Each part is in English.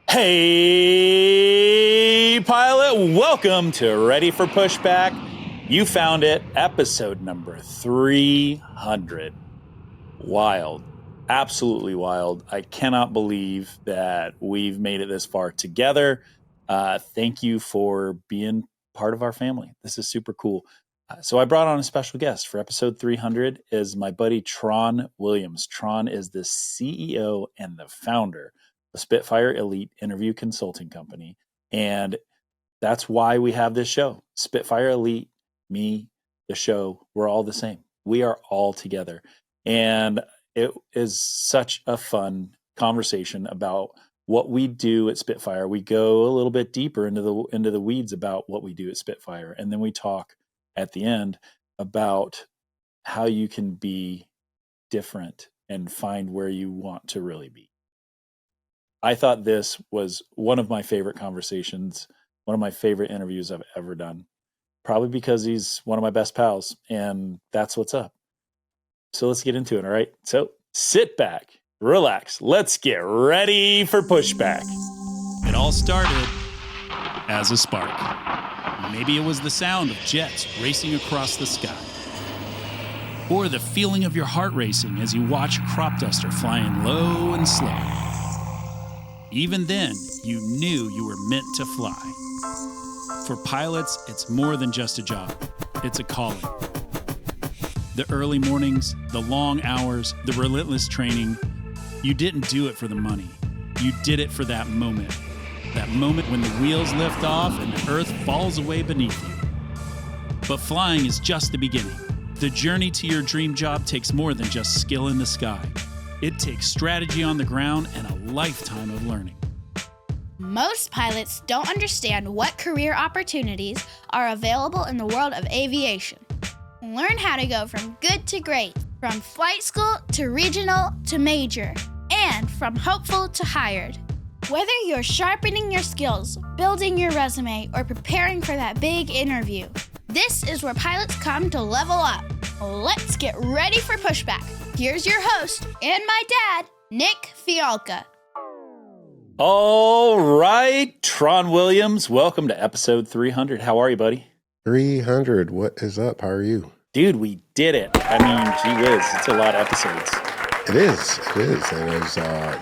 Hey, pilot, welcome to Ready for Pushback. You found it, episode number 300. Wild, absolutely wild. I cannot believe that we've made it this far together. Thank you for being part of our family. This is super cool. So I brought on a special guest for episode 300 is my buddy Tron Williams. Tron is the CEO and the founder of Spitfire Elite interview consulting company. And that's why we have this show. Spitfire Elite, me, the show, we're all the same. We are all together. And it is such a fun conversation about what we do at Spitfire. We go a little bit deeper into the weeds about what we do at Spitfire. And then we talk at the end about how you can be different and find where you want to really be. I thought this was one of my favorite conversations, one of my favorite interviews I've ever done, probably because he's one of my best pals, and that's what's up. So let's get into it, all right? So sit back, relax, let's get ready for Pushback. It all started as a spark. Maybe it was the sound of jets racing across the sky. Or the feeling of your heart racing as you watch a crop duster flying low and slow. Even then, you knew you were meant to fly. For pilots, it's more than just a job. It's a calling. The early mornings, the long hours, the relentless training, you didn't do it for the money. You did it for that moment. That moment when the wheels lift off and the earth falls away beneath you. But flying is just the beginning. The journey to your dream job takes more than just skill in the sky. It takes strategy on the ground and a lifetime of learning. Most pilots don't understand what career opportunities are available in the world of aviation. Learn how to go from good to great, from flight school to regional to major, and from hopeful to hired. Whether you're sharpening your skills, building your resume, or preparing for that big interview, this is where pilots come to level up. Let's get ready for Pushback. Here's your host and my dad, Nik Fialka. All right, Tron Williams, welcome to episode 300. How are you, buddy? 300. What is up? How are you? Dude, we did it. I mean, gee whiz, it's a lot of episodes. It is. And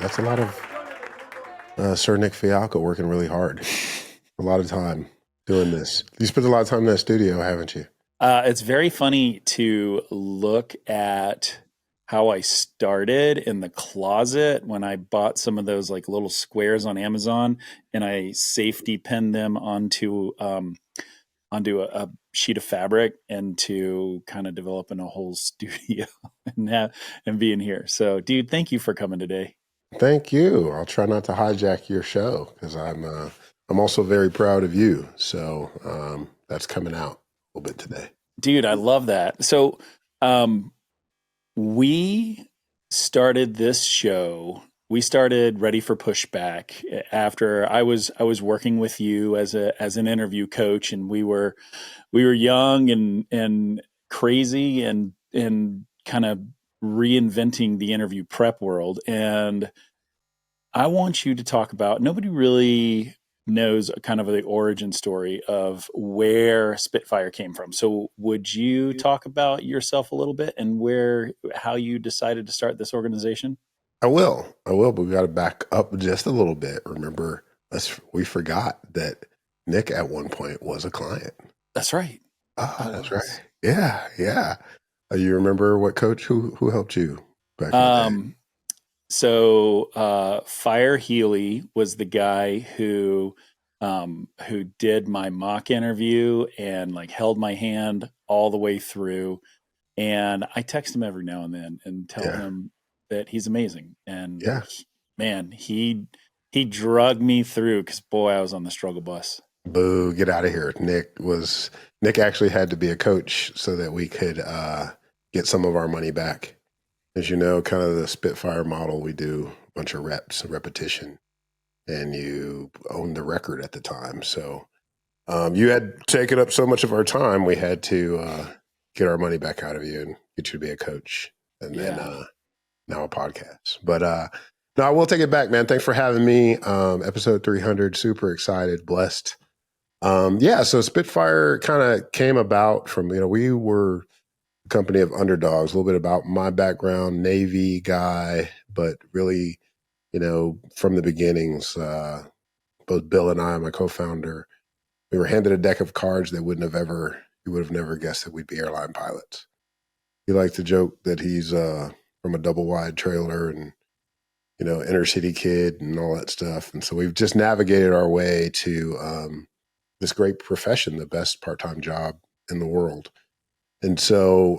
that's a lot of Sir Nik Fialka working really hard. A lot of time doing this. You spent a lot of time in that studio, haven't you? It's very funny to look at how I started in the closet when I bought some of those like little squares on Amazon, and I safety pinned them onto a sheet of fabric, and to kind of developing a whole studio and being here. So, dude, thank you for coming today. Thank you. I'll try not to hijack your show because I'm also very proud of you. So that's coming out a little bit today. Dude, I love that. So we started this show. We started Ready for Pushback after I was working with you as an interview coach, and we were young and crazy and kind of reinventing the interview prep world. And I want you to talk about, nobody really knows kind of the origin story of where Spitfire came from. So would you talk about yourself a little bit and how you decided to start this organization? I will, but we got to back up just a little bit. Remember, we forgot that Nik at one point was a client. That's right. Oh, that's right. Yeah. You remember what coach who helped you back in the day? So Fire Healy was the guy who did my mock interview and like held my hand all the way through. And I text him every now and then and tell him that he's amazing. And he drugged me through because boy, I was on the struggle bus. Boo, get out of here. Nik actually had to be a coach so that we could get some of our money back. As you know, kind of the Spitfire model, we do a bunch of reps and repetition, and you owned the record at the time. So you had taken up so much of our time, we had to get our money back out of you and get you to be a coach. And then now a podcast. But No, I will take it back, man. Thanks for having me. Episode 300, super excited, blessed. So Spitfire kind of came about from, we were a company of underdogs, a little bit about my background, Navy guy, but really, from the beginnings, both Bill and I, my co-founder, we were handed a deck of cards that you would have never guessed that we'd be airline pilots. He likes to joke that he's from a double wide trailer and, inner city kid and all that stuff. And so we've just navigated our way to this great profession, the best part-time job in the world. And so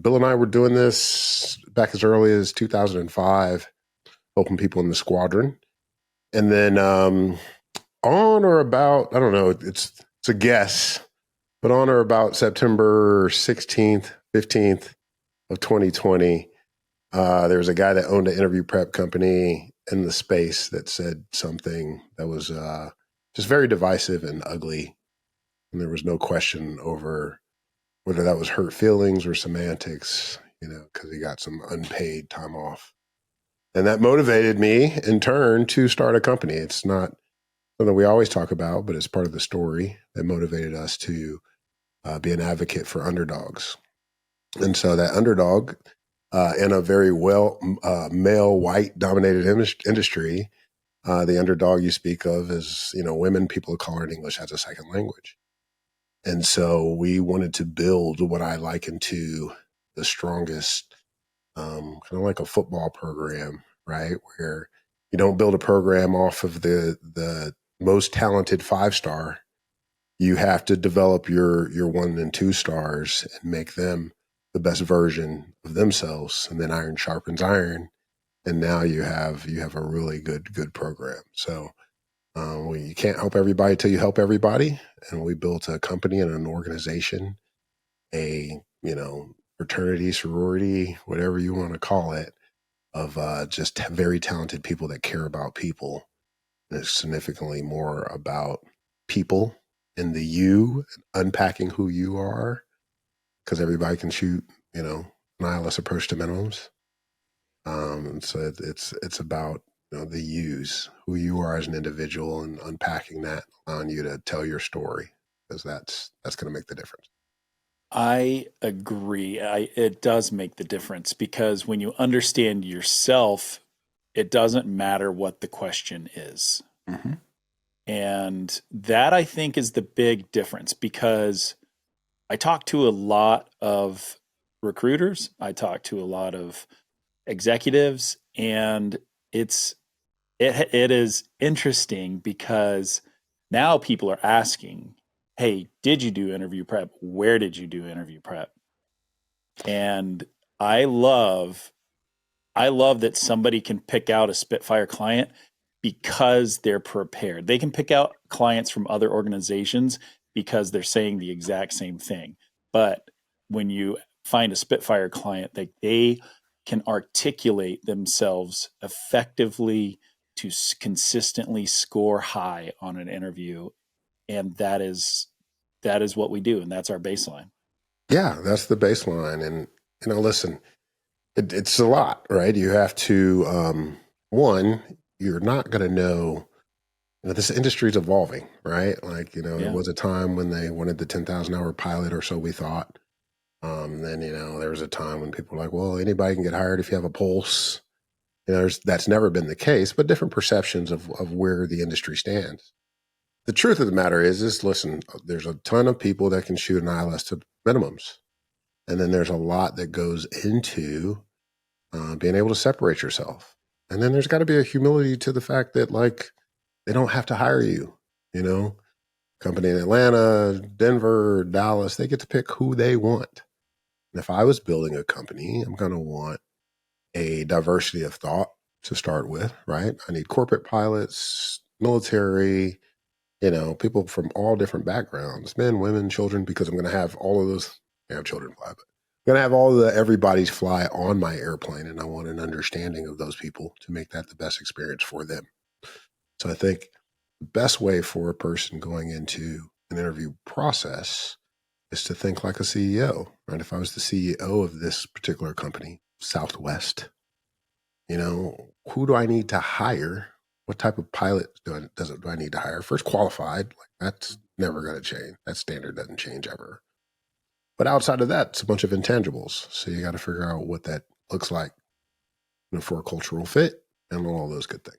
Bill and I were doing this back as early as 2005, helping people in the squadron. And then on or about, I don't know, it's a guess, but on or about September 16th, 15th of 2020, there was a guy that owned an interview prep company in the space that said something that was just very divisive and ugly. And there was no question over whether that was hurt feelings or semantics, because he got some unpaid time off. And that motivated me in turn to start a company. It's not something we always talk about, but it's part of the story that motivated us to be an advocate for underdogs. And so that underdog, in a very male, white dominated industry, the underdog you speak of is, women, people of color, and English as a second language. And so we wanted to build what I liken to the strongest, kind of like a football program, right? Where you don't build a program off of the most talented 5-star. You have to develop your 1 and 2 stars and make them the best version of themselves. And then iron sharpens iron. And now you have a really good program. So you can't help everybody till you help everybody. And we built a company and an organization, a, fraternity, sorority, whatever you want to call it, of just very talented people that care about people. And it's significantly more about people and the you, unpacking who you are, because everybody can shoot, nihilist approach to minimums. So it's about the yous, who you are as an individual, and unpacking that, allowing you to tell your story, because that's going to make the difference. I agree. It does make the difference, because when you understand yourself, it doesn't matter what the question is. Mm-hmm. And that, I think, is the big difference, because I talk to a lot of recruiters, I talk to a lot of executives, and it is interesting because now people are asking, hey, did you do interview prep? Where did you do interview prep? And I love that somebody can pick out a Spitfire client because they're prepared. They can pick out clients from other organizations because they're saying the exact same thing. But when you find a Spitfire client, they can articulate themselves effectively to consistently score high on an interview. And that is what we do. And that's our baseline. Yeah, that's the baseline. And, listen, it's a lot, right? You have to, one, you're not going to know, this industry is evolving, right? Like, there was a time when they wanted the 10,000 hour pilot, or so we thought. Then, there was a time when people were like, well, anybody can get hired if you have a pulse. That's never been the case, but different perceptions of where the industry stands. The truth of the matter is listen, there's a ton of people that can shoot an ILS to minimums. And then there's a lot that goes into being able to separate yourself. And then there's got to be a humility to the fact that, like, they don't have to hire you, company in Atlanta, Denver, Dallas, they get to pick who they want. And if I was building a company, I'm going to want a diversity of thought to start with, right? I need corporate pilots, military, people from all different backgrounds, men, women, children, because I'm going to have all of those. I have children fly, but I'm going to have all of everybody's fly on my airplane. And I want an understanding of those people to make that the best experience for them. So I think the best way for a person going into an interview process is to think like a CEO, right? If I was the CEO of this particular company, Southwest, Who do I need to hire? What type of pilot do I need to hire? First, qualified. Like, that's never going to change. That standard doesn't change ever. But outside of that, it's a bunch of intangibles. So you got to figure out what that looks like for a cultural fit and all those good things.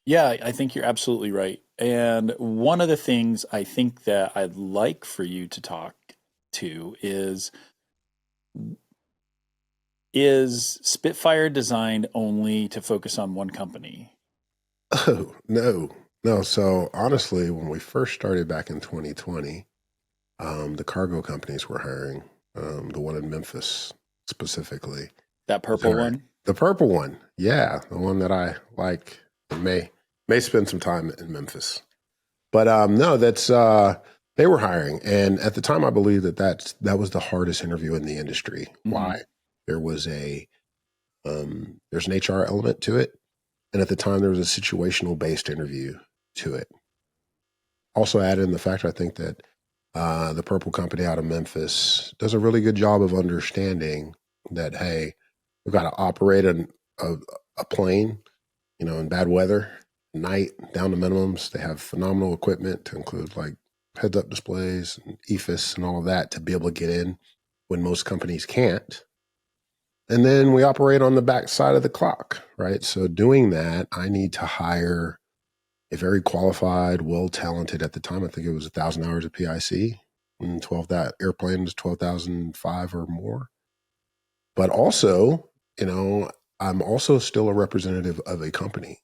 Yeah, I think you're absolutely right. And one of the things I think that I'd like for you to talk to is Spitfire designed only to focus on one company? Oh, no. So honestly, when we first started back in 2020, the cargo companies were hiring, the one in Memphis specifically. That purple one? The purple one. Yeah. The one that I like. May spend some time in Memphis. But no, that's they were hiring. And at the time, I believe that was the hardest interview in the industry. Mm-hmm. Why? There was there's an HR element to it. And at the time, there was a situational based interview to it. Also added in the fact, I think that the purple company out of Memphis does a really good job of understanding that, hey, we've got to operate a plane, in bad weather, night, down to minimums. They have phenomenal equipment to include like heads-up displays and EFIS and all of that to be able to get in when most companies can't. And then we operate on the back side of the clock, right? So doing that, I need to hire a very qualified, well-talented, at the time, I think it was 1,000 hours of PIC, and that airplane was 12,005 or more. But also, I'm also still a representative of a company.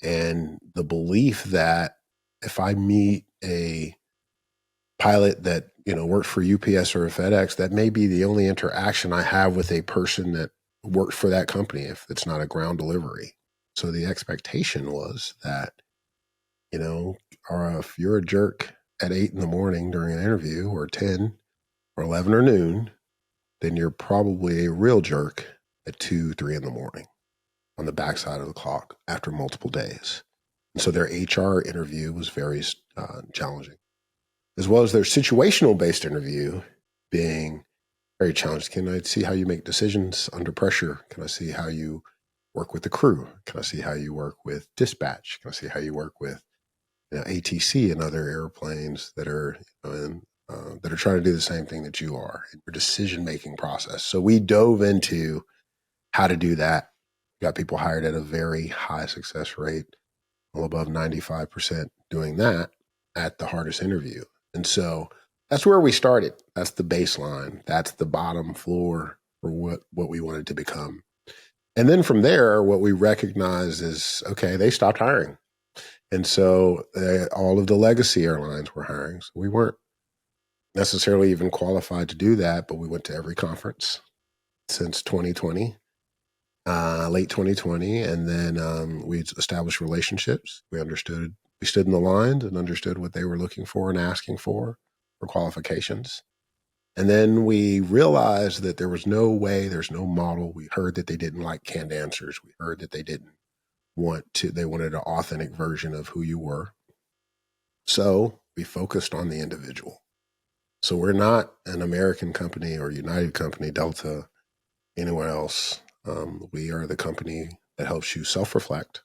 And the belief that if I meet a pilot that, worked for UPS or FedEx, that may be the only interaction I have with a person that worked for that company if it's not a ground delivery. So the expectation was that, or if you're a jerk at 8 in the morning during an interview, or 10 or 11 or noon, then you're probably a real jerk at 2, 3 in the morning on the backside of the clock after multiple days. And so their HR interview was very challenging, as well as their situational based interview being very challenging. Can I see how you make decisions under pressure? Can I see how you work with the crew? Can I see how you work with dispatch? Can I see how you work with ATC and other airplanes that are that are trying to do the same thing that you are in your decision-making process? So we dove into how to do that. Got people hired at a very high success rate, well above 95% doing that at the hardest interview. And so that's where we started. That's the baseline. That's the bottom floor for what we wanted to become. And then from there, what we recognized is, okay, they stopped hiring. And so all of the legacy airlines were hiring. So we weren't necessarily even qualified to do that, but we went to every conference since 2020, late 2020. And then we established relationships. We stood in the lines and understood what they were looking for and asking for qualifications. And then we realized that there was no way, there's no model. We heard that they didn't like canned answers. We heard that they wanted an authentic version of who you were. So we focused on the individual. So we're not an American company or United company, Delta, anywhere else. We are the company that helps you self-reflect,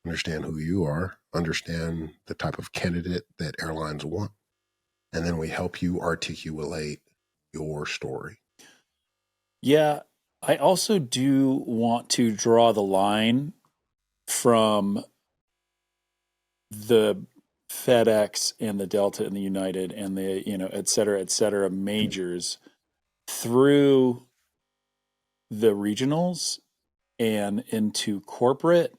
understand who you are, understand the type of candidate that airlines want. And then we help you articulate your story. Yeah, I also do want to draw the line from the FedEx and the Delta and the United and the, et cetera, majors through the regionals and into corporate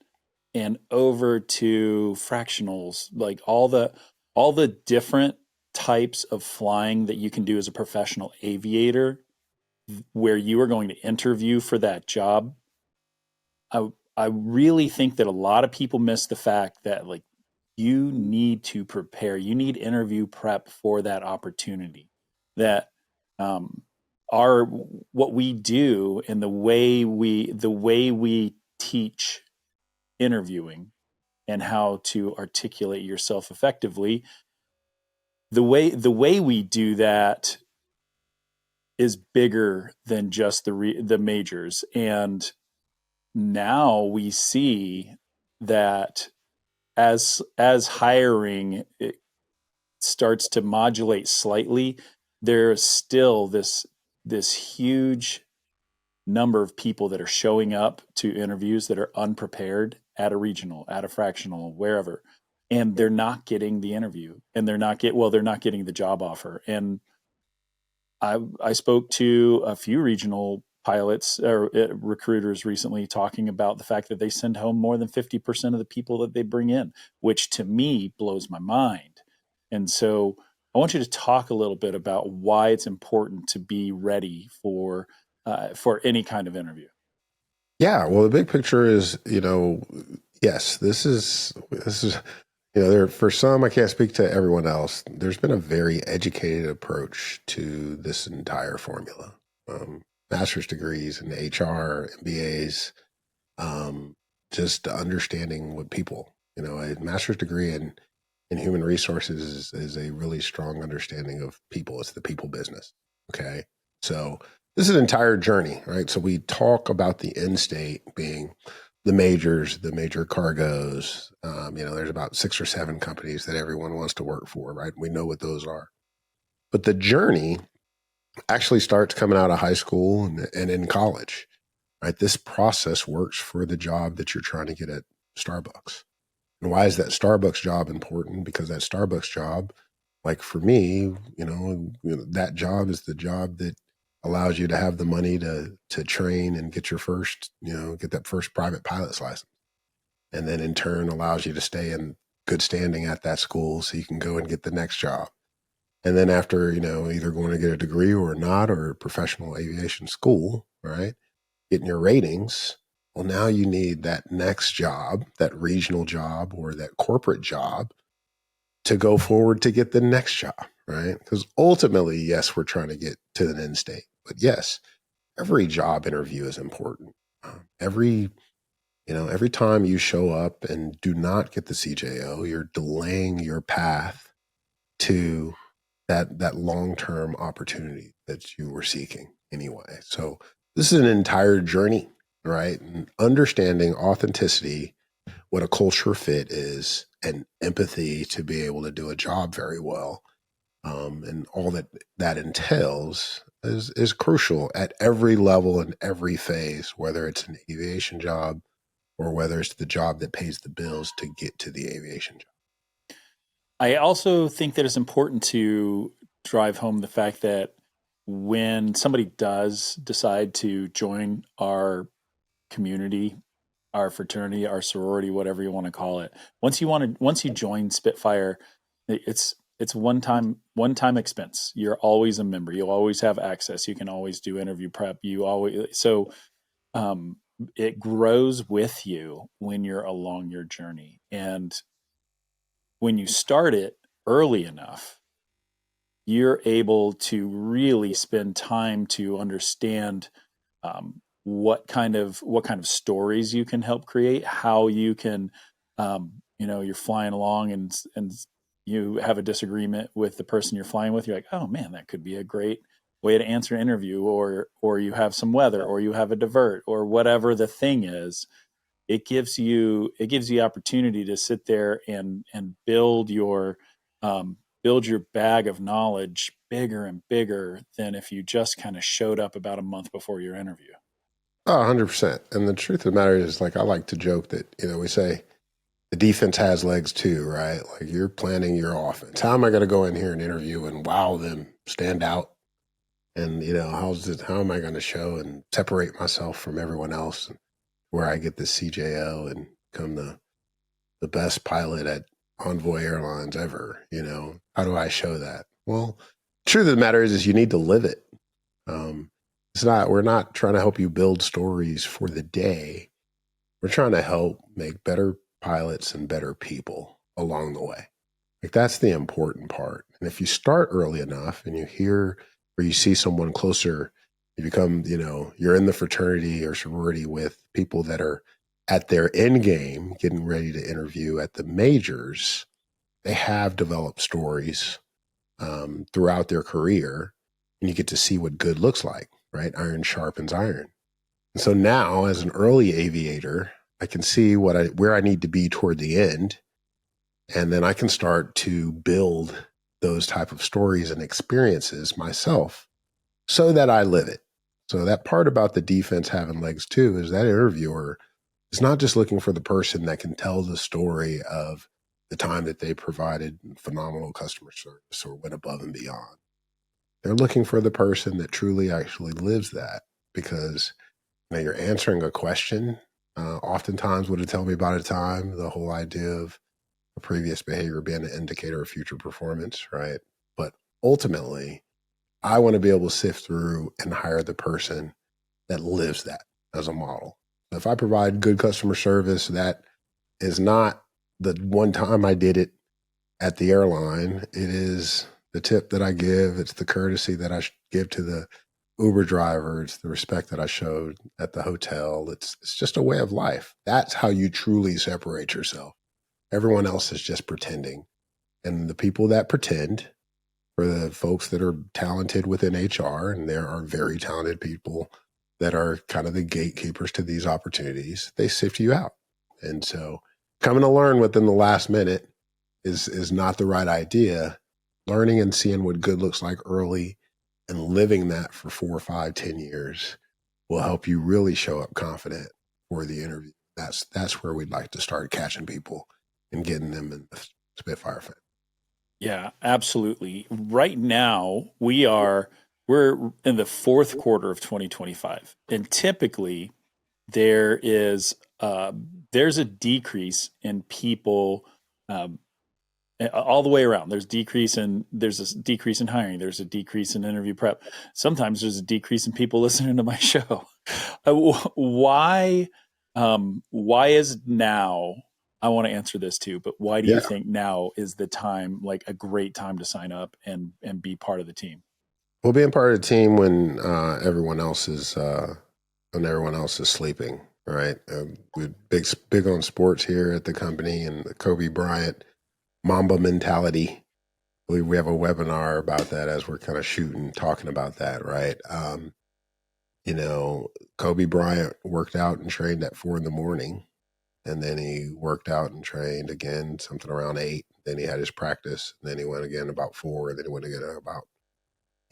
and over to fractionals, like all the different types of flying that you can do as a professional aviator, where you are going to interview for that job. I really think that a lot of people miss the fact that, like, you need to prepare. You need interview prep for that opportunity. That what we do and the way we teach interviewing and how to articulate yourself effectively, the way we do that is bigger than just the majors. And now we see that as hiring it starts to modulate slightly, there's still this huge number of people that are showing up to interviews that are unprepared at a regional, at a fractional, wherever, and they're not getting the interview, and they're not getting the job offer. And I spoke to a few regional pilots or recruiters recently talking about the fact that they send home more than 50% of the people that they bring in, which to me blows my mind. And so I want you to talk a little bit about why it's important to be ready for any kind of interview. Yeah, well, the big picture is, yes, this is, there, for some, I can't speak to everyone else. There's been a very educated approach to this entire formula. Master's degrees in HR, MBAs, just understanding what people, a master's degree in human resources is a really strong understanding of people. It's the people business. Okay. So this is an entire journey, right? So we talk about the end state being the majors, the major cargos. There's about 6 or 7 companies that everyone wants to work for, right? We know what those are. But the journey actually starts coming out of high school and in college, right? This process works for the job that you're trying to get at Starbucks. And why is that Starbucks job important? Because that Starbucks job, like for me, that job is the job that allows you to have the money to train and get your first, get that first private pilot's license. And then in turn allows you to stay in good standing at that school so you can go and get the next job. And then after, either going to get a degree or not, or a professional aviation school, right? Getting your ratings. Well, now you need that next job, that regional job or that corporate job to go forward to get the next job, right? Because ultimately, yes, we're trying to get to an end state. But yes, every job interview is important. Every time you show up and do not get the CJO, you're delaying your path to that long-term opportunity that you were seeking anyway. So this is an entire journey, right? And understanding authenticity, what a culture fit is, and empathy to be able to do a job very well, and all that entails is crucial at every level and every phase, whether it's an aviation job or whether it's the job that pays the bills to get to the aviation job. I also think that it's important to drive home the fact that when somebody does decide to join our community, our fraternity, our sorority, whatever you want to call it, once you join Spitfire, it's one time expense. You're always a member. You always have access. You can always do interview prep. It grows with you when you're along your journey. And when you start it early enough, you're able to really spend time to understand what kind of stories you can help create, how you can, you're flying along and you have a disagreement with the person you're flying with. You're like, oh man, that could be a great way to answer an interview, or you have some weather, or you have a divert, or whatever the thing is. It gives you opportunity to sit there and build your bag of knowledge bigger and bigger than if you just kind of showed up about a month before your interview. Oh, 100%. And the truth of the matter is, like, I like to joke that, we say the defense has legs too, right? Like, you're planning your offense. How am I going to go in here and interview and wow them, stand out? And, how am I going to show and separate myself from everyone else where I get the CJO and become the best pilot at Envoy Airlines ever? How do I show that? Well, the truth of the matter is you need to live it. We're not trying to help you build stories for the day. We're trying to help make better pilots and better people along the way. Like, that's the important part. And if you start early enough and you hear or you see someone closer, you become, you're in the fraternity or sorority with people that are at their end game, getting ready to interview at the majors. They have developed stories throughout their career, and you get to see what good looks like, right? Iron sharpens iron. So now, as an early aviator, I can see where I need to be toward the end, and then I can start to build those type of stories and experiences myself so that I live it. So that part about the defense having legs too is that interviewer is not just looking for the person that can tell the story of the time that they provided phenomenal customer service or went above and beyond. They're looking for the person that truly actually lives that, because you're answering a question. Oftentimes, would it tell me about a time? The whole idea of a previous behavior being an indicator of future performance, right? But ultimately, I want to be able to sift through and hire the person that lives that as a model. If I provide good customer service, that is not the one time I did it at the airline. It is the tip that I give. It's the courtesy that I give to the Uber driver. It's the respect that I showed at the hotel. It's just a way of life. That's how you truly separate yourself. Everyone else is just pretending. And the people that pretend, for the folks that are talented within HR, and there are very talented people that are kind of the gatekeepers to these opportunities, they sift you out. And so coming to learn within the last minute is not the right idea. Learning and seeing what good looks like early and living that for 4, 5, 10 years will help you really show up confident for the interview. That's where we'd like to start catching people and getting them in the Spitfire family. Yeah, absolutely. Right now, we're in the fourth quarter of 2025, and typically there's a decrease in people all the way around. There's a decrease in hiring. There's a decrease in interview prep. Sometimes there's a decrease in people listening to my show. Why is now? I want to answer this too, but why do you think now is the time, like a great time to sign up and be part of the team? Well, being part of the team when everyone else is sleeping, right? We're big on sports here at the company, and the Kobe Bryant Mamba mentality. We have a webinar about that as we're kind of talking about that, right? Kobe Bryant worked out and trained at 4 a.m. And then he worked out and trained again, something around 8. Then he had his practice. And then he went again about 4. And then he went again about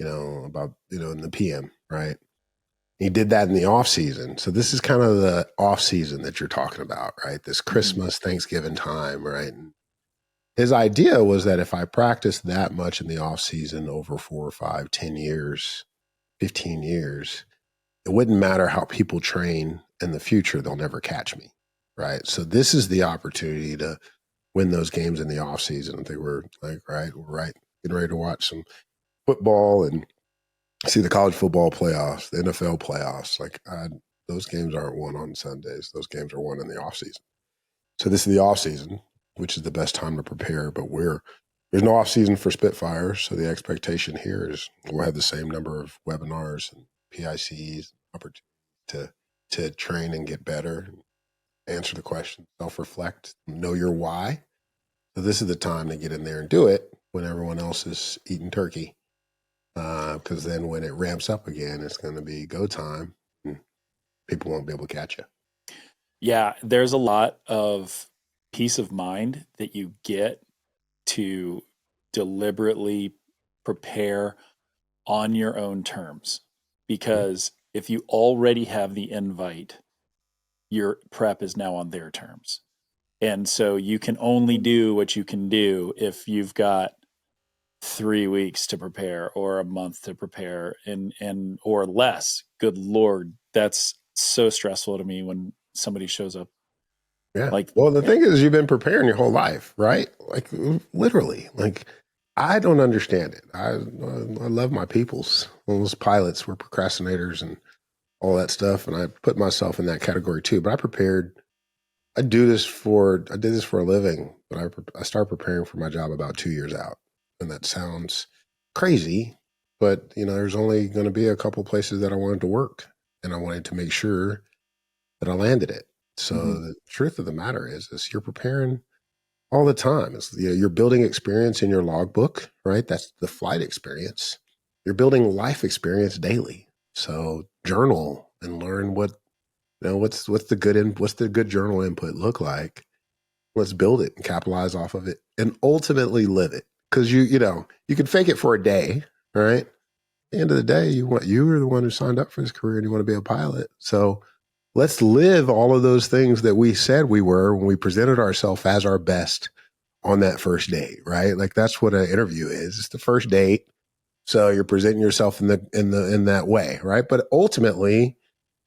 in the PM, right? He did that in the off season. So this is kind of the off season that you're talking about, right? This Christmas, Thanksgiving time, right? And his idea was that if I practiced that much in the off season over 4 or 5, 10 years, 15 years, it wouldn't matter how people train in the future, they'll never catch me. Right. So this is the opportunity to win those games in the off season. I think we're getting ready to watch some football and see the college football playoffs, the NFL playoffs. Those games aren't won on Sundays. Those games are won in the off season. So this is the off season, which is the best time to prepare. But there's no off season for Spitfire. So the expectation here is we'll have the same number of webinars and PICs, opportunity to train and get better. Answer the question, self-reflect, know your why. So this is the time to get in there and do it when everyone else is eating turkey. Because then when it ramps up again, it's going to be go time. And people won't be able to catch you. Yeah, there's a lot of peace of mind that you get to deliberately prepare on your own terms. Because if you already have the invite, your prep is now on their terms. And so you can only do what you can do if you've got 3 weeks to prepare or a month to prepare and or less. Good Lord, that's so stressful to me when somebody shows up. Yeah. The thing is, you've been preparing your whole life, right? Like literally, I don't understand it. I love my peoples. Those pilots were procrastinators and all that stuff. And I put myself in that category too, but I prepared. I did this for a living, but I started preparing for my job about 2 years out. And that sounds crazy, but there's only going to be a couple places that I wanted to work, and I wanted to make sure that I landed it. So the truth of the matter is you're preparing all the time. You're building experience in your logbook, right? That's the flight experience. You're building life experience daily. So journal and learn what what's the good journal input look like? Let's build it and capitalize off of it and ultimately live it. Because you can fake it for a day, right? At the end of the day, you were the one who signed up for this career and you want to be a pilot. So let's live all of those things that we said we were when we presented ourselves as our best on that first date, right? Like that's what an interview is. It's the first date. So you're presenting yourself in that way, right? But ultimately,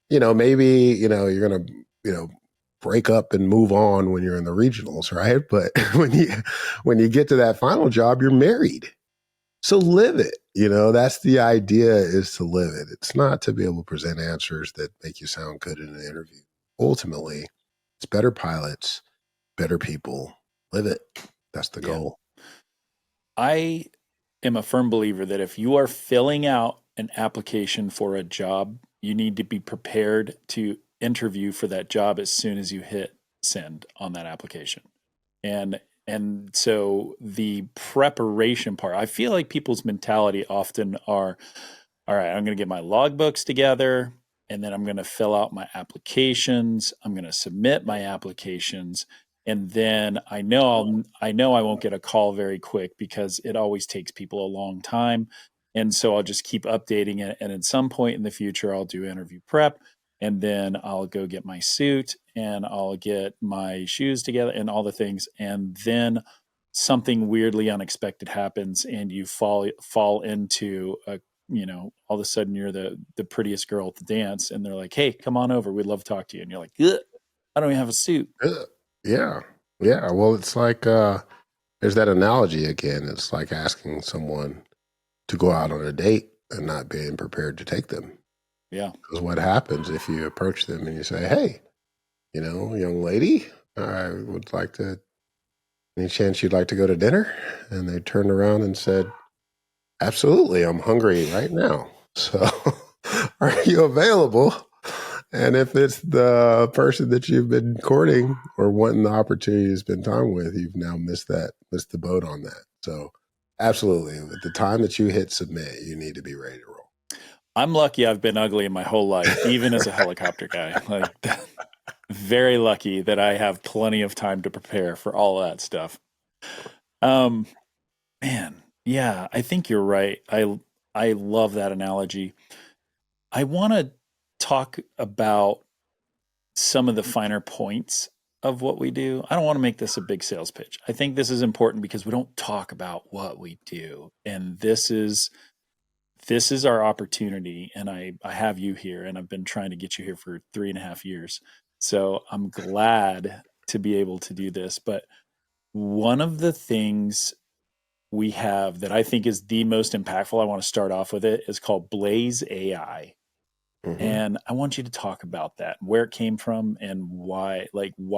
maybe, you're going to, break up and move on when you're in the regionals, right? But when you get to that final job, you're married. So live it. That's the idea, is to live it. It's not to be able to present answers that make you sound good in an interview. Ultimately, it's better pilots, better people. Live it. That's the goal. I am a firm believer that if you are filling out an application for a job, you need to be prepared to interview for that job as soon as you hit send on that application. And so the preparation part, I feel like people's mentality often are, all right, I'm going to get my logbooks together and then I'm going to fill out my applications. I'm going to submit my applications. And then I know I won't get a call very quick because it always takes people a long time. And so I'll just keep updating it. And at some point in the future, I'll do interview prep. And then I'll go get my suit and I'll get my shoes together and all the things. And then something weirdly unexpected happens and you fall into all of a sudden you're the prettiest girl at the dance and they're like, hey, come on over. We'd love to talk to you. And you're like, ugh, I don't even have a suit. Yeah. Yeah. Well, it's like, there's that analogy again. It's like asking someone to go out on a date and not being prepared to take them. Yeah. Because what happens if you approach them and you say, hey, young lady, I would like to, any chance you'd like to go to dinner? And they turned around and said, absolutely, I'm hungry right now. So are you available? And if it's the person that you've been courting or wanting the opportunity to spend time with, you've now missed the boat on that. So absolutely, at the time that you hit submit, you need to be ready to roll. I'm lucky I've been ugly in my whole life, even as a helicopter guy. Like, very lucky that I have plenty of time to prepare for all that stuff. Man, yeah, I think you're right. I love that analogy. I want to talk about some of the finer points of what we do. I don't want to make this a big sales pitch. I think this is important because we don't talk about what we do. And this is our opportunity. And I have you here and I've been trying to get you here for 3.5 years. So I'm glad to be able to do this. But one of the things we have that I think is the most impactful, I want to start off with it, is called Blaze AI. Mm-hmm. And I want you to talk about that, where it came from and why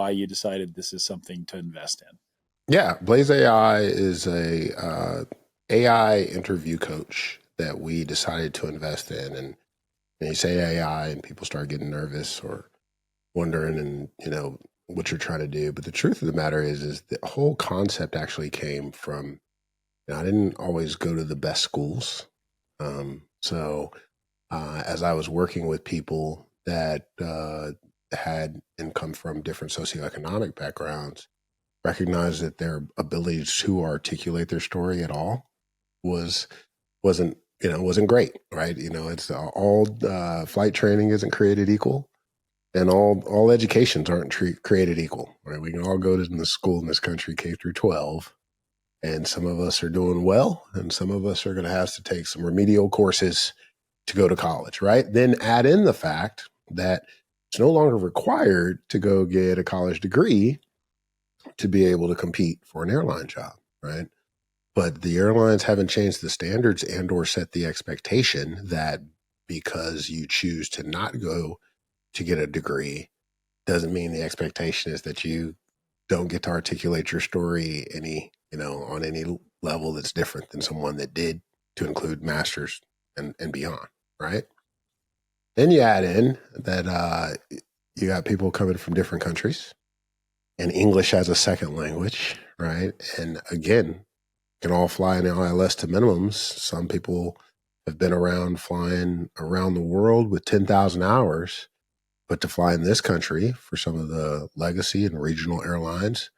you decided this is something to invest in. Yeah. Blaze AI is a AI interview coach that we decided to invest in. And you say AI and people start getting nervous or wondering and, what you're trying to do. But the truth of the matter is the whole concept actually came from, I didn't always go to the best schools. So as I was working with people that had and come from different socioeconomic backgrounds, recognized that their ability to articulate their story at all wasn't great, right? It's all flight training isn't created equal, and all educations aren't created equal, right? We can all go to the school in this country, K through 12. And some of us are doing well, and some of us are going to have to take some remedial courses to go to college, right? Then add in the fact that it's no longer required to go get a college degree to be able to compete for an airline job, right? But the airlines haven't changed the standards and or set the expectation that because you choose to not go to get a degree doesn't mean the expectation is that you don't get to articulate your story on any level that's different than someone that did, to include masters and beyond, right? Then you add in that you got people coming from different countries and English as a second language, right? And again, can all fly in ILS to minimums. Some people have been around flying around the world with 10,000 hours, But to fly in this country for some of the legacy and regional airlines,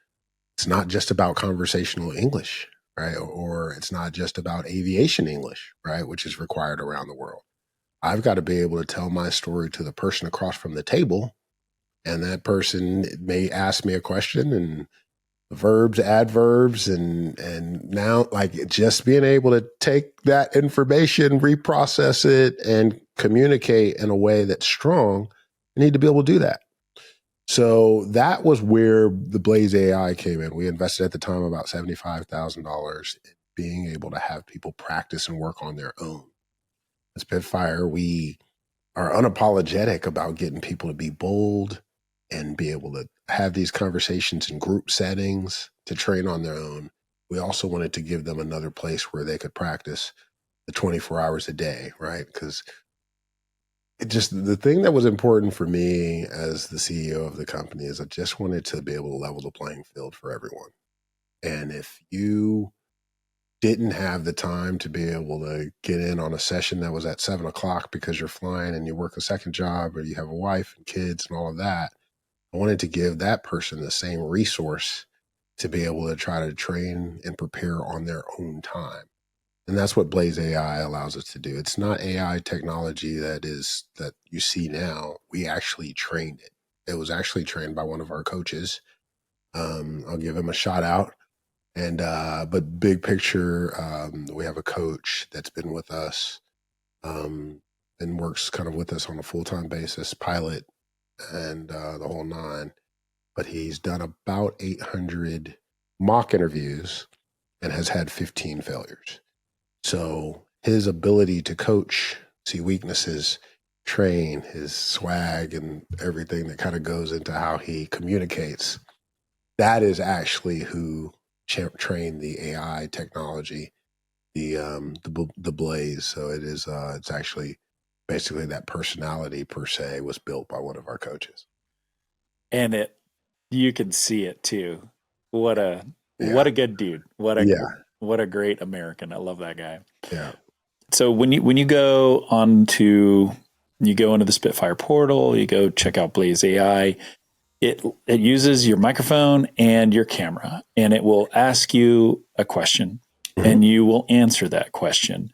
it's not just about conversational English, right? Or it's not just about aviation English, right? Which is required around the world. I've got to be able to tell my story to the person across from the table, and that person may ask me a question and verbs, adverbs, and now like just being able to take that information, reprocess it, and communicate in a way that's strong. I need to be able to do that. So that was where the Blaze AI came in. We invested at the time about $75,000 in being able to have people practice and work on their own. At Spitfire, we are unapologetic about getting people to be bold and be able to have these conversations in group settings to train on their own. We also wanted to give them another place where they could practice the 24 hours a day, right? Because it just, the thing that was important for me as the CEO of the company is I just wanted to be able to level the playing field for everyone. And if you didn't have the time to be able to get in on a session that was at 7 o'clock because you're flying and you work a second job or you have a wife and kids and all of that, I wanted to give that person the same resource to be able to try to train and prepare on their own time. And that's what Blaze AI allows us to do. It's not AI technology that you see now. We actually trained it. It was actually trained by one of our coaches. I'll give him a shout out. And but big picture, we have a coach that's been with us and works kind of with us on a full-time basis, pilot and the whole nine. But he's done about 800 mock interviews and has had 15 failures. So his ability to coach, see weaknesses, train, his swag and everything that kind of goes into how he communicates, that is actually who trained the AI technology, the Blaze. So it is it's actually basically that personality per se was built by one of our coaches. And you can see it too. What a good dude. What a great American. I love that guy. Yeah. So when you go into the Spitfire portal, you go check out Blaze AI. It uses your microphone and your camera, and it will ask you a question, and you will answer that question,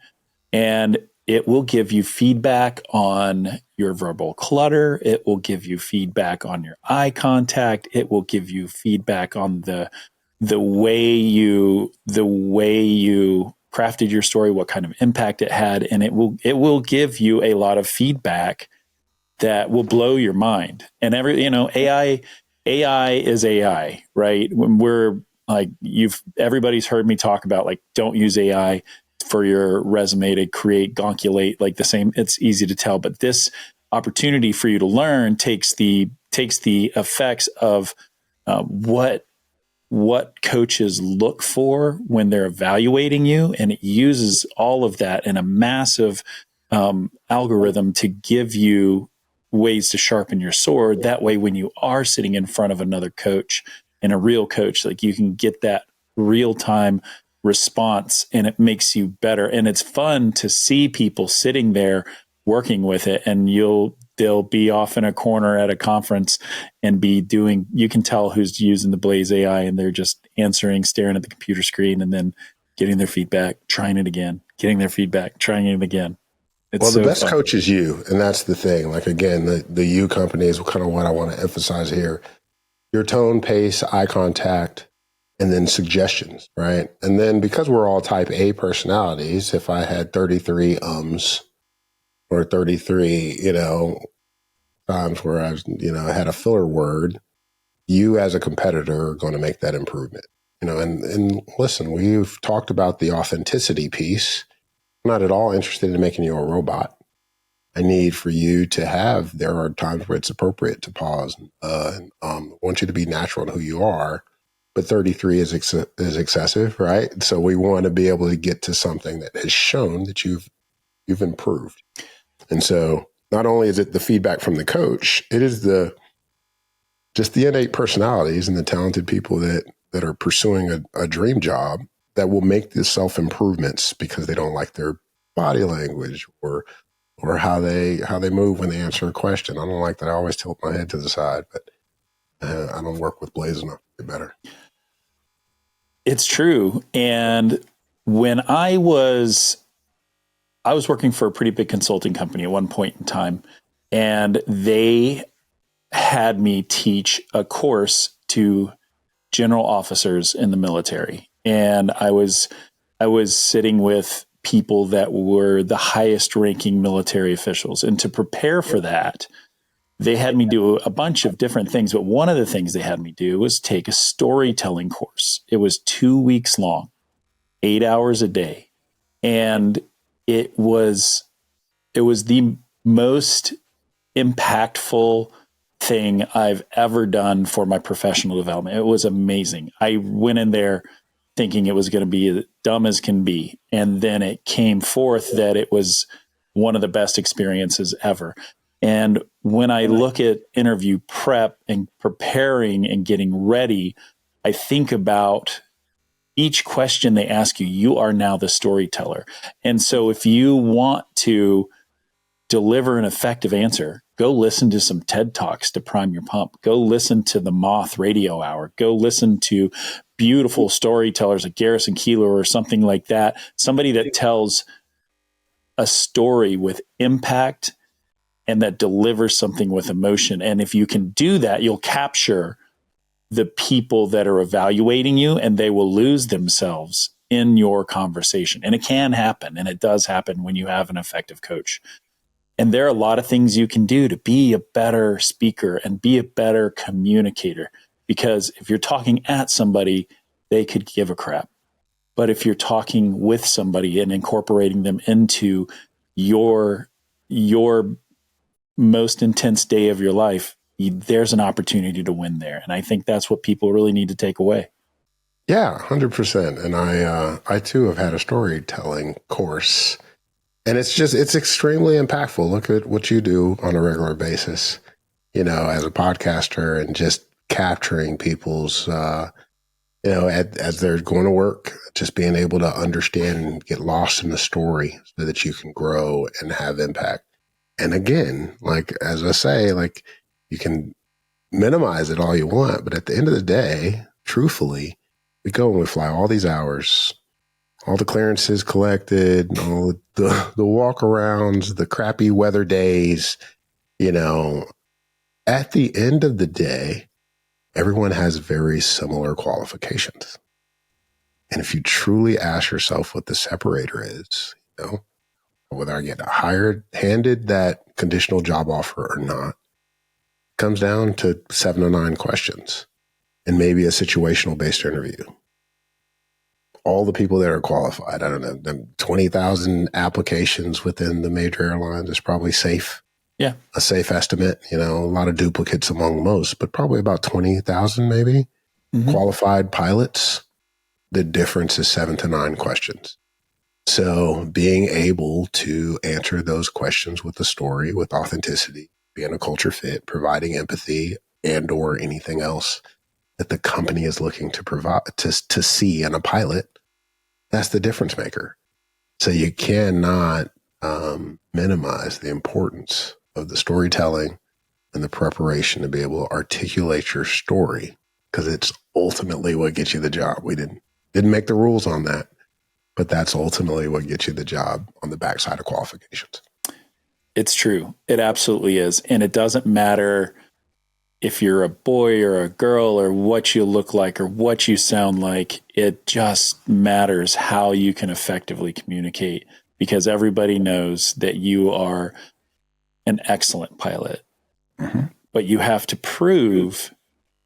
and it will give you feedback on your verbal clutter. It will give you feedback on your eye contact. It will give you feedback on the way you crafted your story, what kind of impact it had, and it will give you a lot of feedback that will blow your mind. And AI is AI, right? When we're like, everybody's heard me talk about like, don't use AI for your resume to create, gonkulate, like the same. It's easy to tell, but this opportunity for you to learn takes the effects of what coaches look for when they're evaluating you, and it uses all of that in a massive algorithm to give you ways to sharpen your sword. That way, when you are sitting in front of another coach and a real coach, like you can get that real-time response, and it makes you better. And it's fun to see people sitting there working with it, and they'll be off in a corner at a conference and you can tell who's using the Blaze AI, and they're just answering, staring at the computer screen, and then getting their feedback, trying it again, getting their feedback, trying it again. Well, the best coach is you. And that's the thing. Like, again, the you company is kind of what I want to emphasize here. Your tone, pace, eye contact, and then suggestions, right? And then because we're all type A personalities, if I had 33 or 33, times where I had a filler word, you as a competitor are going to make that improvement. And listen, we've talked about the authenticity piece. I'm not at all interested in making you a robot. I need for you to there are times where it's appropriate to pause. And want you to be natural in who you are, but 33 is excessive, right? So we want to be able to get to something that has shown that you've improved. And so not only is it the feedback from the coach, it is just the innate personalities and the talented people that are pursuing a dream job that will make the self-improvements because they don't like their body language or or how they move when they answer a question. I don't like that I always tilt my head to the side, but I don't work with Blaze enough to get better. It's true. And when I was working for a pretty big consulting company at one point in time, and they had me teach a course to general officers in the military. And I was sitting with people that were the highest ranking military officials. And to prepare for that, they had me do a bunch of different things. But one of the things they had me do was take a storytelling course. It was 2 weeks long, 8 hours a day. And it was the most impactful thing I've ever done for my professional development. It was amazing. I went in there thinking it was going to be as dumb as can be. And then it came forth that it was one of the best experiences ever. And when I look at interview prep and preparing and getting ready, I think about each question they ask you, you are now the storyteller. And so if you want to deliver an effective answer, go listen to some TED Talks to prime your pump. Go listen to the Moth Radio Hour. Go listen to beautiful storytellers like Garrison Keillor or something like that. Somebody that tells a story with impact and that delivers something with emotion. And if you can do that, you'll capture the people that are evaluating you, and they will lose themselves in your conversation. And it can happen, and it does happen when you have an effective coach. And there are a lot of things you can do to be a better speaker and be a better communicator. Because if you're talking at somebody, they could give a crap. But if you're talking with somebody and incorporating them into your most intense day of your life, there's an opportunity to win there. And I think that's what people really need to take away. Yeah, 100%. And I too have had a storytelling course. And it's extremely impactful. Look at what you do on a regular basis, as a podcaster, and just capturing people's, as they're going to work, just being able to understand and get lost in the story so that you can grow and have impact. And again, like, as I say, like, you can minimize it all you want, but at the end of the day, truthfully, we go and we fly all these hours, all the clearances collected, all the walk-arounds, the crappy weather days, at the end of the day, everyone has very similar qualifications. And if you truly ask yourself what the separator is, whether I get handed that conditional job offer or not, comes down to 7 or 9 questions and maybe a situational based interview. All the people that are qualified, I don't know, them 20,000 applications within the major airlines is probably safe. Yeah. A safe estimate, a lot of duplicates among most, but probably about 20,000 maybe qualified pilots. The difference is 7 to 9 questions. So being able to answer those questions with a story, with authenticity, being a culture fit, providing empathy and or anything else that the company is looking to provide to see in a pilot, that's the difference maker. So you cannot minimize the importance of the storytelling and the preparation to be able to articulate your story, because it's ultimately what gets you the job. We didn't make the rules on that, but that's ultimately what gets you the job on the backside of qualifications. It's true. It absolutely is. And it doesn't matter if you're a boy or a girl or what you look like or what you sound like. It just matters how you can effectively communicate, because everybody knows that you are an excellent pilot. But you have to prove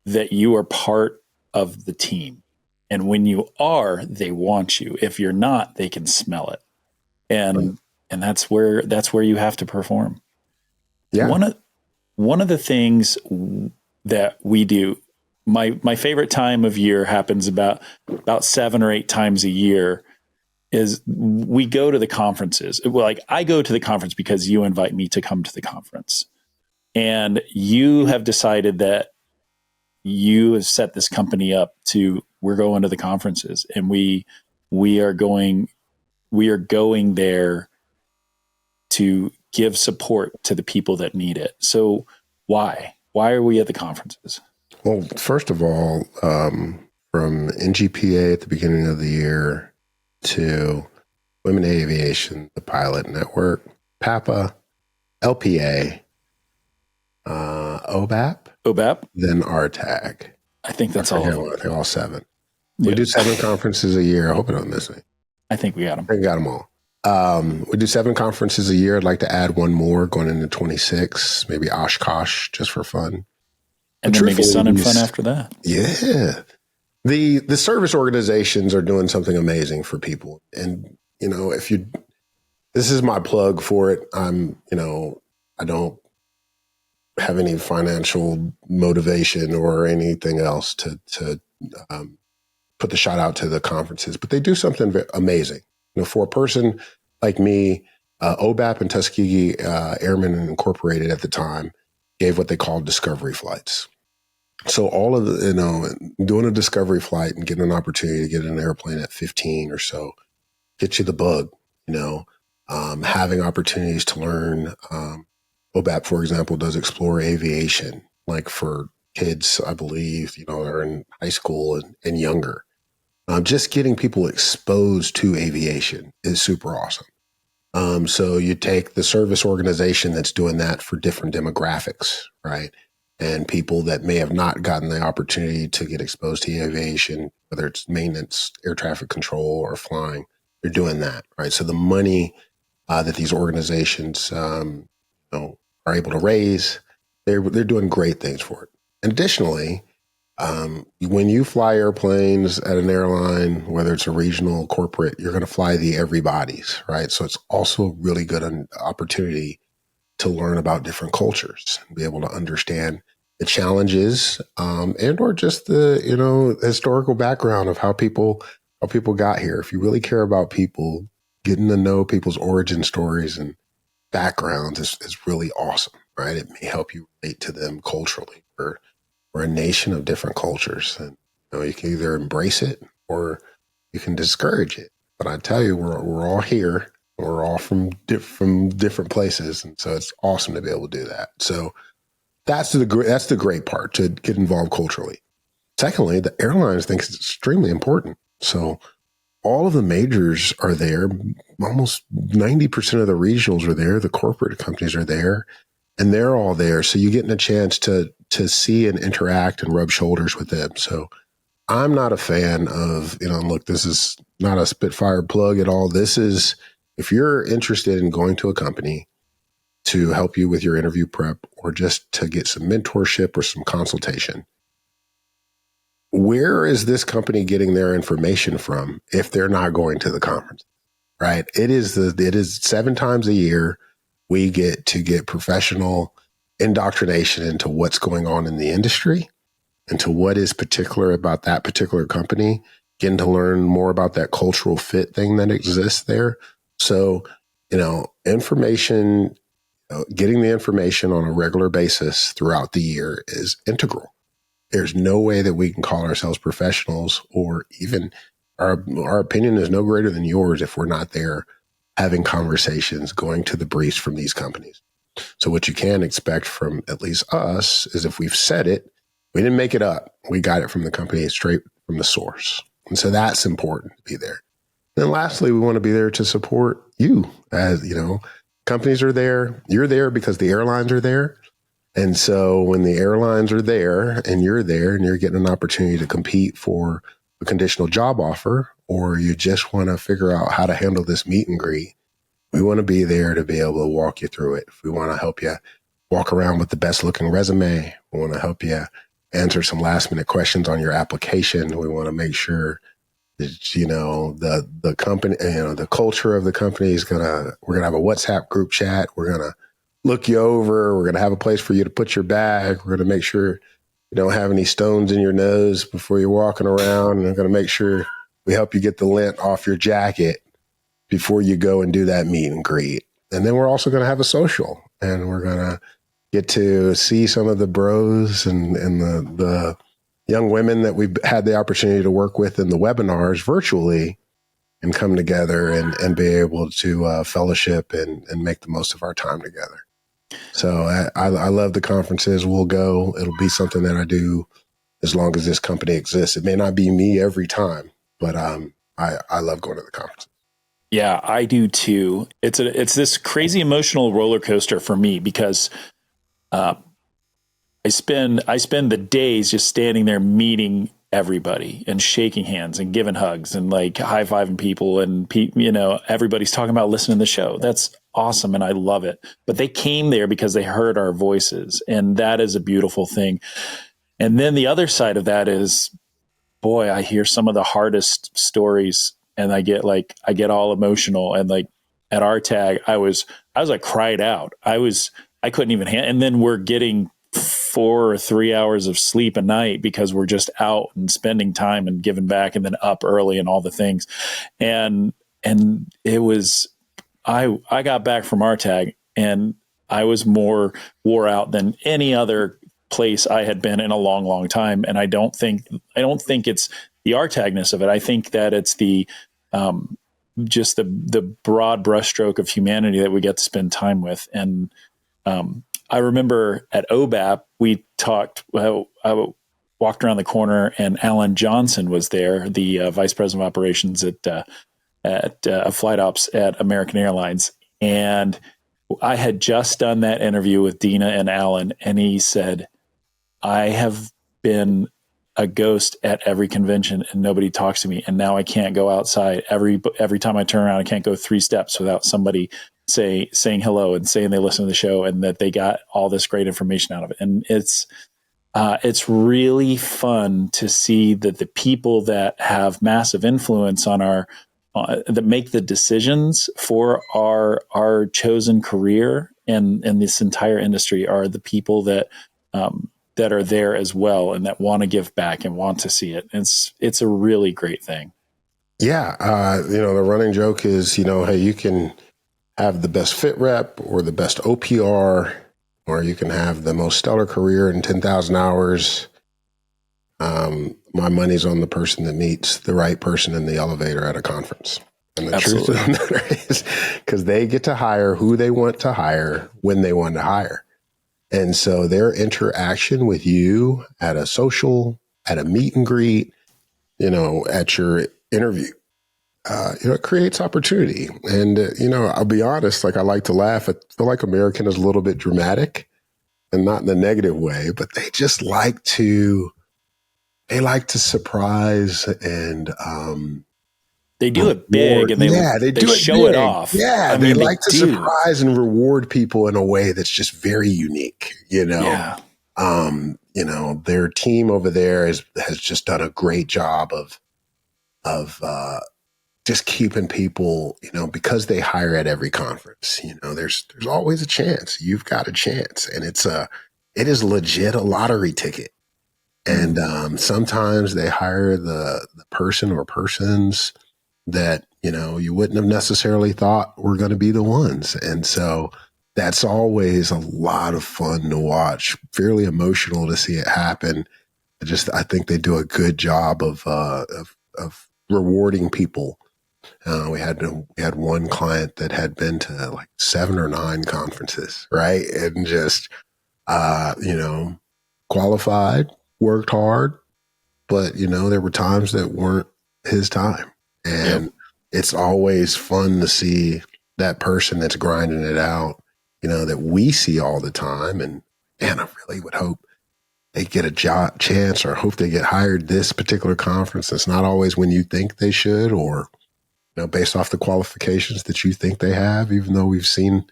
that you are part of the team. And when you are, they want you. If you're not, they can smell it. And that's where you have to perform. Yeah. One of the things that we do, my favorite time of year happens about 7 or 8 times a year, is we go to the conferences. Well, like, I go to the conference because you invite me to come to the conference. And you have decided that you have set this company up we're going to the conferences, and we are going there to give support to the people that need it. So why are we at the conferences? Well, first of all, from NGPA at the beginning of the year to Women in Aviation, the Pilot Network, PAPA, LPA, OBAP, then RTAG. I think that's all. I think all 7. We do 7 conferences a year. I hope I don't miss any. I think we got them. I got them all. We do 7 conferences a year. I'd like to add one more going into 26, maybe Oshkosh, just for fun. And then maybe Sun and Fun after that. Yeah. The service organizations are doing something amazing for people. And, this is my plug for it. I don't have any financial motivation or anything else to put the shot out to the conferences, but they do something amazing. For a person like me, OBAP and Tuskegee Airmen Incorporated at the time gave what they called discovery flights. So all of the, doing a discovery flight and getting an opportunity to get in an airplane at 15 or so, get you the bug, having opportunities to learn. OBAP, for example, does explore aviation, like for kids, I believe, are in high school and younger. Just getting people exposed to aviation is super awesome. So you take the service organization that's doing that for different demographics, right? And people that may have not gotten the opportunity to get exposed to aviation, whether it's maintenance, air traffic control, or flying, they're doing that, right? So the money that these organizations, are able to raise, they're doing great things for it. And additionally, when you fly airplanes at an airline, whether it's a regional, corporate, you're going to fly the everybody's, right? So it's also a really good opportunity to learn about different cultures and be able to understand the challenges and or just the historical background of how people got here. If you really care about people, getting to know people's origin stories and backgrounds is really awesome, right? It may help you relate to them culturally. We're a nation of different cultures, and you can either embrace it or you can discourage it. But I tell you, we're all here. We're all from different places, and so it's awesome to be able to do that. So that's the great part, to get involved culturally. Secondly, the airlines think it's extremely important. So all of the majors are there. Almost 90% of the regionals are there. The corporate companies are there, and they're all there. So you're getting a chance to see and interact and rub shoulders with them. So I'm not a fan of, look, this is not a Spitfire plug at all. This is, if you're interested in going to a company to help you with your interview prep or just to get some mentorship or some consultation, where is this company getting their information from if they're not going to the conference, right? It is 7 times a year we get to get professional indoctrination into what's going on in the industry, into what is particular about that particular company, getting to learn more about that cultural fit thing that exists there. So, information, getting the information on a regular basis throughout the year is integral. There's no way that we can call ourselves professionals, or even our opinion is no greater than yours if we're not there having conversations, going to the briefs from these companies. So what you can expect from at least us is, if we've said it, we didn't make it up. We got it from the company straight from the source. And so that's important to be there. And then lastly, we want to be there to support you. As companies are there. You're there because the airlines are there. And so when the airlines are there and you're getting an opportunity to compete for a conditional job offer, or you just want to figure out how to handle this meet and greet, we want to be there to be able to walk you through it. If we want to help you walk around with the best looking resume, we want to help you answer some last minute questions on your application. We want to make sure that, the company, the culture of the company is we're going to have a WhatsApp group chat. We're going to look you over. We're going to have a place for you to put your bag. We're going to make sure you don't have any stones in your nose before you're walking around. And we're going to make sure we help you get the lint off your jacket before you go and do that meet and greet. And then we're also going to have a social, and we're going to get to see some of the bros and the young women that we've had the opportunity to work with in the webinars virtually, and come together and be able to fellowship and make the most of our time together. So I love the conferences. We'll go. It'll be something that I do as long as this company exists. It may not be me every time, but I love going to the conference. Yeah, I do too. It's this crazy emotional roller coaster for me because I spend the days just standing there meeting everybody and shaking hands and giving hugs and like high fiving people and everybody's talking about listening to the show. That's awesome and I love it. But they came there because they heard our voices, and that is a beautiful thing. And then the other side of that is, boy, I hear some of the hardest stories and I get all emotional. And like at our tag, I was like cried out. I couldn't even and then we're getting 4 or 3 hours of sleep a night because we're just out and spending time and giving back and then up early and all the things. And it was, I got back from our tag and I was more wore out than any other place I had been in a long, long time. And I don't think it's the artagness of it. I think that it's the just the broad brushstroke of humanity that we get to spend time with. And I remember at OBAP, we talked, I walked around the corner and Alan Johnson was there, the vice president of operations at flight ops at American Airlines. And I had just done that interview with Dina and Alan, and he said, I have been a ghost at every convention and nobody talks to me. And now I can't go outside. Every time I turn around, I can't go 3 steps without somebody saying hello and saying they listen to the show and that they got all this great information out of it. And it's really fun to see that the people that have massive influence on that make the decisions for our chosen career and this entire industry are the people that are there as well and that want to give back and want to see it. It's a really great thing. Yeah. The running joke is, hey, you can have the best fit rep or the best OPR, or you can have the most stellar career in 10,000 hours. My money's on the person that meets the right person in the elevator at a conference. And the truth of the matter is because they get to hire who they want to hire when they want to hire. And so their interaction with you at a social, at a meet and greet, at your interview, it creates opportunity. And, I'll be honest, like I like to laugh. I feel like American is a little bit dramatic and not in a negative way, but they just like to surprise and, they do it big and they show it off. Yeah. They like to surprise and reward people in a way that's just very unique, Yeah. Their team over there has just done a great job of just keeping people, because they hire at every conference, there's always a chance. You've got a chance. And it is legit a lottery ticket. And sometimes they hire the person or persons that, you wouldn't have necessarily thought were going to be the ones. And so that's always a lot of fun to watch, fairly emotional to see it happen. I think they do a good job of rewarding people. We had one client that had been to like 7 or 9 conferences, right? And just, qualified, worked hard, but, there were times that weren't his time. And It's always fun to see that person that's grinding it out, that we see all the time. And man, I really would hope they get a chance or hope they get hired this particular conference. It's not always when you think they should or, based off the qualifications that you think they have, even though we've seen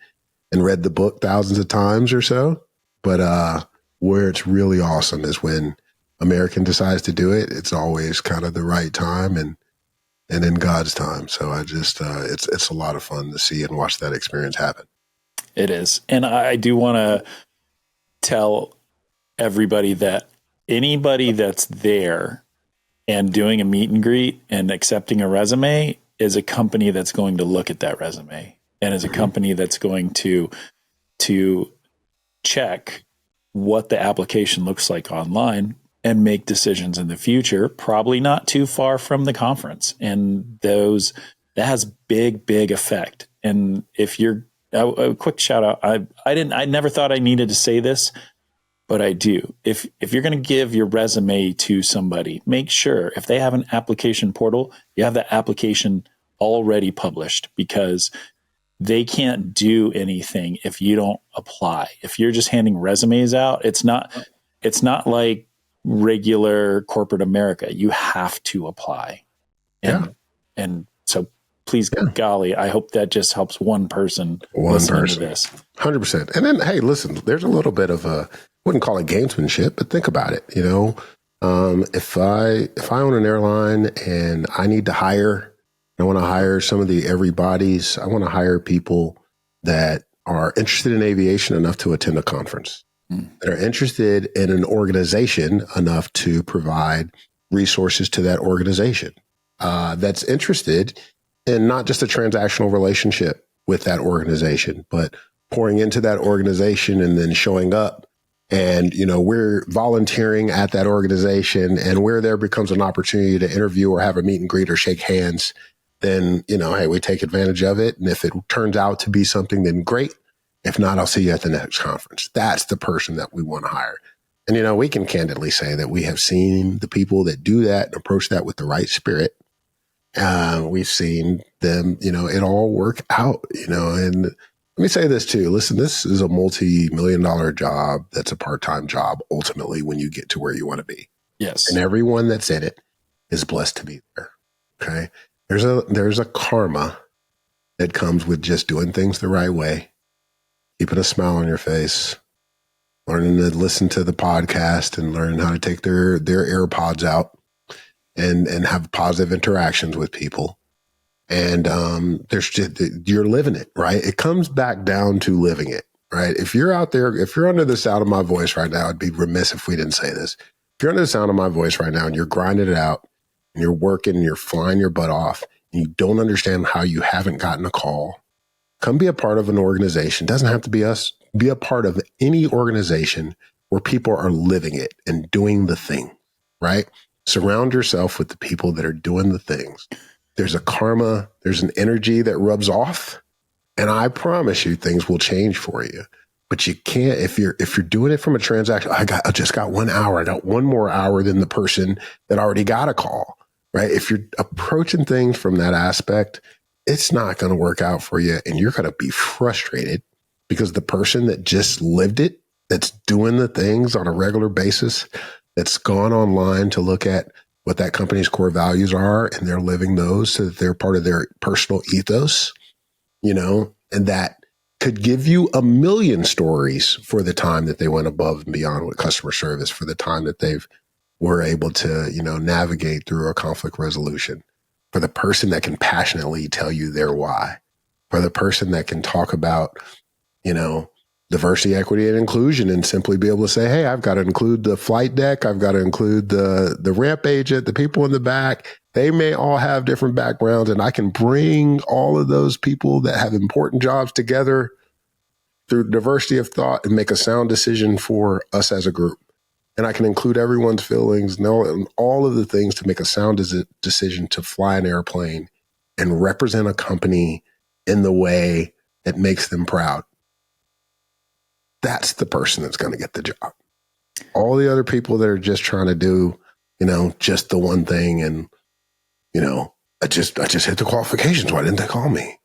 and read the book thousands of times or so. But where it's really awesome is when American decides to do it. It's always kind of the right time and in God's time. So I just, it's a lot of fun to see and watch that experience happen. It is. And I do want to tell everybody that anybody that's there and doing a meet and greet and accepting a resume is a company that's going to look at that resume and is a company that's going to check what the application looks like online and make decisions in the future, probably not too far from the conference. And those that has big effect. And if you're a quick shout out, I never thought I needed to say this, but I do. If you're going to give your resume to somebody, make sure if they have an application portal, you have the application already published, because they can't do anything if you don't apply. If you're just handing resumes out, it's not like regular corporate America. You have to apply. And so please, golly, I hope that just helps one person listen to this. 100%. And then, hey, listen, there's a little bit of a, wouldn't call it gamesmanship, but think about it. You know, if I own an airline and I need to hire, I want to hire some of the everybody's, I want to hire people that are interested in aviation enough to attend a conference, that are interested in an organization enough to provide resources to that organization, that's interested in not just a transactional relationship with that organization, but pouring into that organization and then showing up. And, you know, we're volunteering at that organization, and where there becomes an opportunity to interview or have a meet and greet or shake hands, then, you know, hey, we take advantage of it. And if it turns out to be something, then great. If not, I'll see you at the next conference. That's the person that we want to hire. And, you know, we can candidly say that we have seen the people that do that and approach that with the right spirit. We've seen them, you know, it all work out, you know. And let me say this too. Listen, this is a multi-million-dollar job that's a part-time job, ultimately, when you get to where you want to be. Yes. And everyone that's in it is blessed to be there. Okay. There's a karma that comes with just doing things the right way, keeping a smile on your face, learning to listen to the podcast and learning how to take their AirPods out and have positive interactions with people. And there's just, you're living it, right? It comes back down to living it, right? If you're out there, if you're under the sound of my voice right now, I'd be remiss if we didn't say this. If you're under the sound of my voice right now and you're grinding it out and you're working and you're flying your butt off and you don't understand how you haven't gotten a call, come be a part of an organization. Doesn't have to be us. Be a part of any organization where people are living it and doing the thing, right? Surround yourself with the people that are doing the things. There's a karma, there's an energy that rubs off, and I promise you things will change for you. But you can't, if you're doing it from a transaction, I just got 1 hour, I got one more hour than the person that already got a call, right? If you're approaching things from that aspect, it's not going to work out for you, and you're going to be frustrated because the person that just lived it, that's doing the things on a regular basis, that's gone online to look at what that company's core values are, and they're living those so that they're part of their personal ethos, you know, and that could give you a million stories for the time that they went above and beyond with customer service, for the time that were able to, you know, navigate through a conflict resolution, for the person that can passionately tell you their why, for the person that can talk about, you know, diversity, equity, and inclusion, and simply be able to say, hey, I've got to include the flight deck. I've got to include the ramp agent, the people in the back. They may all have different backgrounds, and I can bring all of those people that have important jobs together through diversity of thought and make a sound decision for us as a group. And I can include everyone's feelings and all of the things to make a sound decision to fly an airplane and represent a company in the way that makes them proud. That's the person that's going to get the job. All the other people that are just trying to do, you know, just the one thing, and, you know, I just hit the qualifications. Why didn't they call me?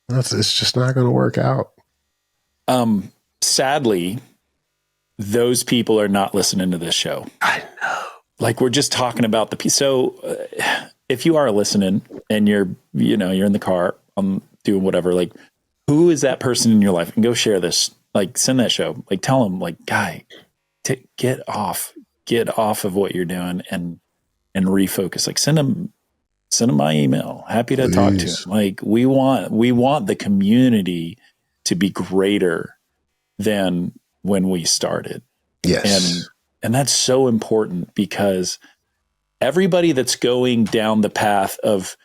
It's just not going to work out. Sadly, those people are not listening to this show. I know. Like, we're just talking about the piece. So if you are listening and you're in the car, doing whatever, like, who is that person in your life? And go share this. Like, send that show. Like, tell them, like, guy, get off of what you're doing and refocus. Like, send them my email. Happy to talk to them. Like, we want the community to be greater than when we started. Yes. And that's so important, because everybody that's going down the path of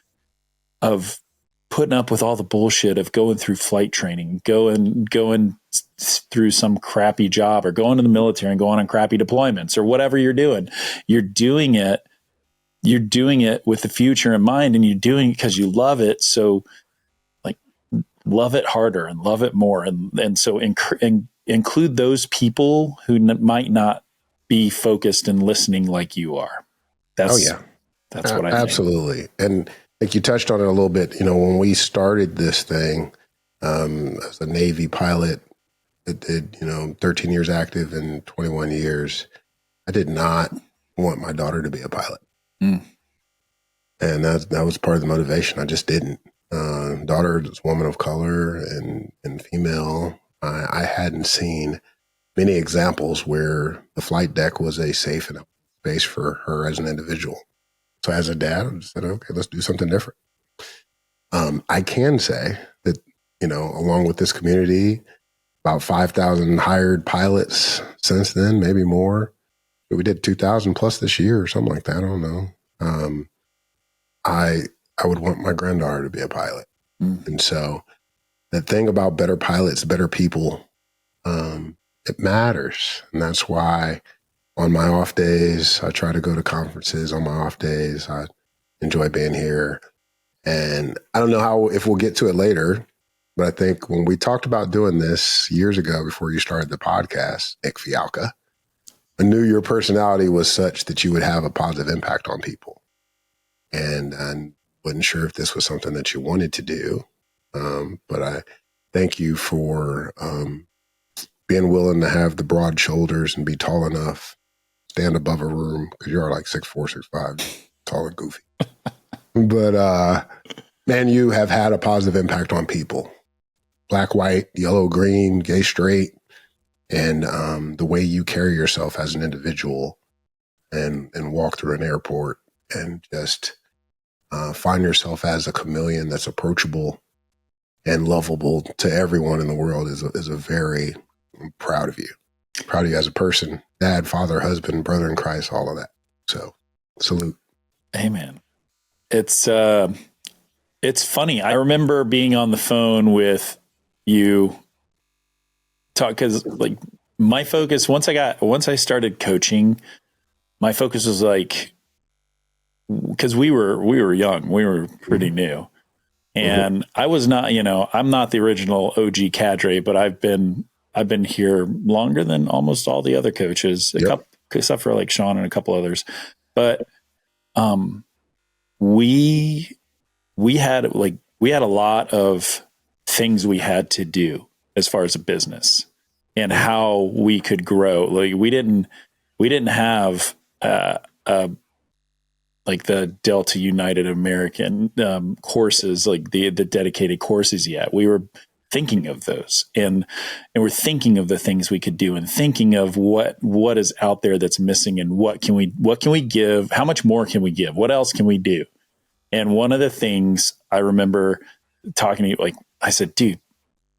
putting up with all the bullshit of going through flight training, going through some crappy job, or going to the military and going on crappy deployments, or whatever you're doing it you're doing it with the future in mind, and you're doing it because you love it. So like love it harder and love it more. And so include those people who might not be focused and listening like you are. That's what I think. Absolutely. And like you touched on it a little bit, when we started this thing, as a Navy pilot that did, 13 years active and 21 years, I did not want my daughter to be a pilot. And that was part of the motivation. I just didn't. Daughter is a woman of color and female. I hadn't seen many examples where the flight deck was a safe enough space for her as an individual. So as a dad, I just said, okay, let's do something different. I can say that, along with this community, about 5,000 hired pilots since then, maybe more. We did 2,000 plus this year or something like that. I don't know. I would want my granddaughter to be a pilot. And so the thing about better pilots, better people, it matters. And that's why on my off days, I try to go to conferences. On my off days, I enjoy being here. And I don't know if we'll get to it later, but I think when we talked about doing this years ago, before you started the podcast, Nik Fialka, I knew your personality was such that you would have a positive impact on people. And I wasn't sure if this was something that you wanted to do. But I thank you for being willing to have the broad shoulders and be tall enough, stand above a room, because you are like 6'4", 6'5", tall and goofy. But man, you have had a positive impact on people. Black, white, yellow, green, gay, straight, and the way you carry yourself as an individual and walk through an airport and just find yourself as a chameleon that's approachable and lovable to everyone in the world is a very, I'm proud of you. Proud of you as a person, dad, father, husband, brother in Christ, all of that. So salute. Amen. It's funny. I remember being on the phone with you because like my focus, once I started coaching, my focus was like, because we were young, we were pretty new. And I was not, I'm not the original OG cadre, but I've been here longer than almost all the other coaches, except for like Sean and a couple others. But we had a lot of things we had to do as far as a business and how we could grow. Like we didn't have like the Delta United American courses, like the dedicated courses yet. We were thinking of those and we're thinking of the things we could do and thinking of what is out there that's missing and what can we give? How much more can we give? What else can we do? And one of the things I remember talking to you, like I said, dude,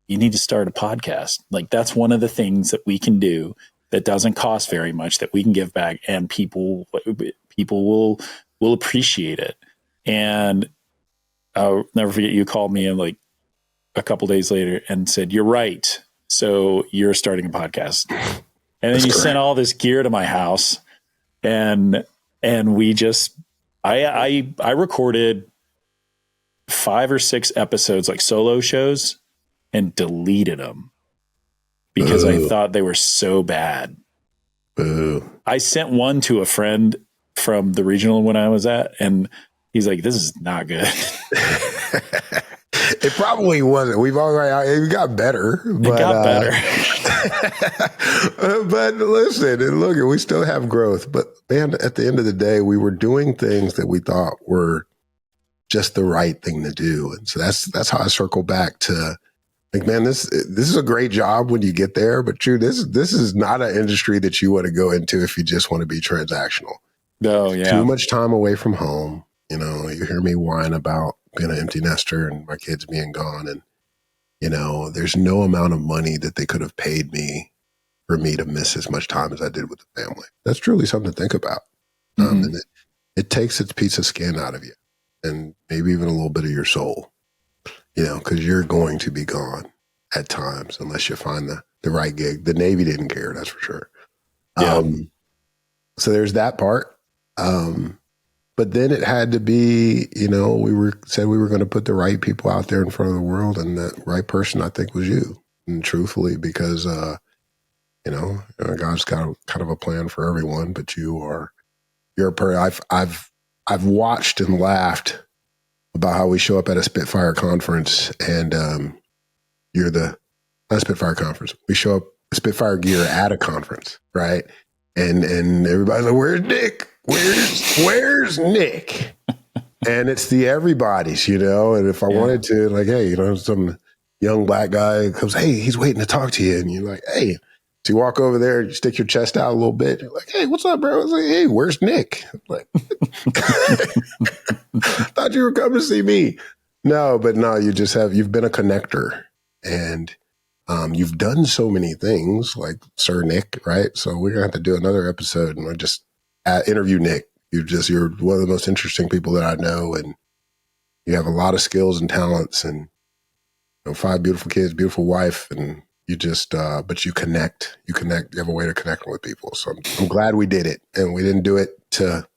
you need to start a podcast. Like that's one of the things that we can do that doesn't cost very much, that we can give back, and people will appreciate it. And I'll never forget, you called me and like a couple days later and said, "You're right. So you're starting a podcast." And then you sent all this gear to my house, and we just, I recorded 5 or 6 episodes, like solo shows, and deleted them because I thought they were so bad. I sent one to a friend from the regional when I was at, and he's like, "This is not good." It probably wasn't. It got better. It got better. But listen, and look, we still have growth. But man, at the end of the day, we were doing things that we thought were just the right thing to do. And so that's how I circle back to, like, man, this is a great job when you get there, but true, this is not an industry that you want to go into if you just want to be transactional. Oh, yeah. Too much time away from home. You hear me whine about being an empty nester and my kids being gone. And, there's no amount of money that they could have paid me for me to miss as much time as I did with the family. That's truly something to think about. And it takes its piece of skin out of you and maybe even a little bit of your soul, because you're going to be gone at times unless you find the right gig. The Navy didn't care, that's for sure. Yeah. So there's that part. but then it had to be, we said we were going to put the right people out there in front of the world, and that right person, I think, was you. And truthfully, because, God's got kind of a plan for everyone, but you're a person. I've watched and laughed about how we show up at a Spitfire conference, and you're not Spitfire conference. We show up Spitfire gear at a conference, right? And everybody's like, "Where's Nik? Where's Nik?" And it's the everybody's, And if I wanted to, like, hey, some young black guy comes, "Hey, he's waiting to talk to you," and you're like, "Hey." So you walk over there, you stick your chest out a little bit. You're like, "Hey, what's up, bro?" I was like, "Hey, where's Nik?" I'm like, thought you were coming to see me. No, but no, you've been a connector, and you've done so many things, like Sir Nik, right? So we're gonna have to do another episode, and we'll just interview Nik. You're one of the most interesting people that I know, and you have a lot of skills and talents, and 5 beautiful kids, beautiful wife, and you just, but you connect. You have a way to connect with people. So I'm glad we did it, and we didn't do it to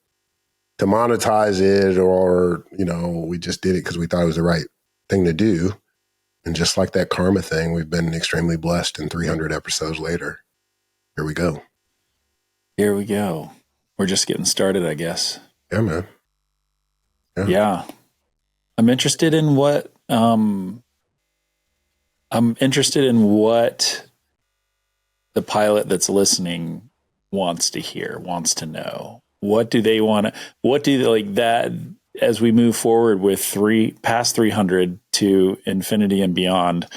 monetize it, or we just did it because we thought it was the right thing to do. And just like that karma thing, we've been extremely blessed. And 300 episodes later, here we go. Here we go. We're just getting started, I guess. Yeah, man. Yeah. I'm interested in what the pilot that's listening wants to hear, wants to know. What do they want to, like that, as we move forward with past 300 to infinity and beyond,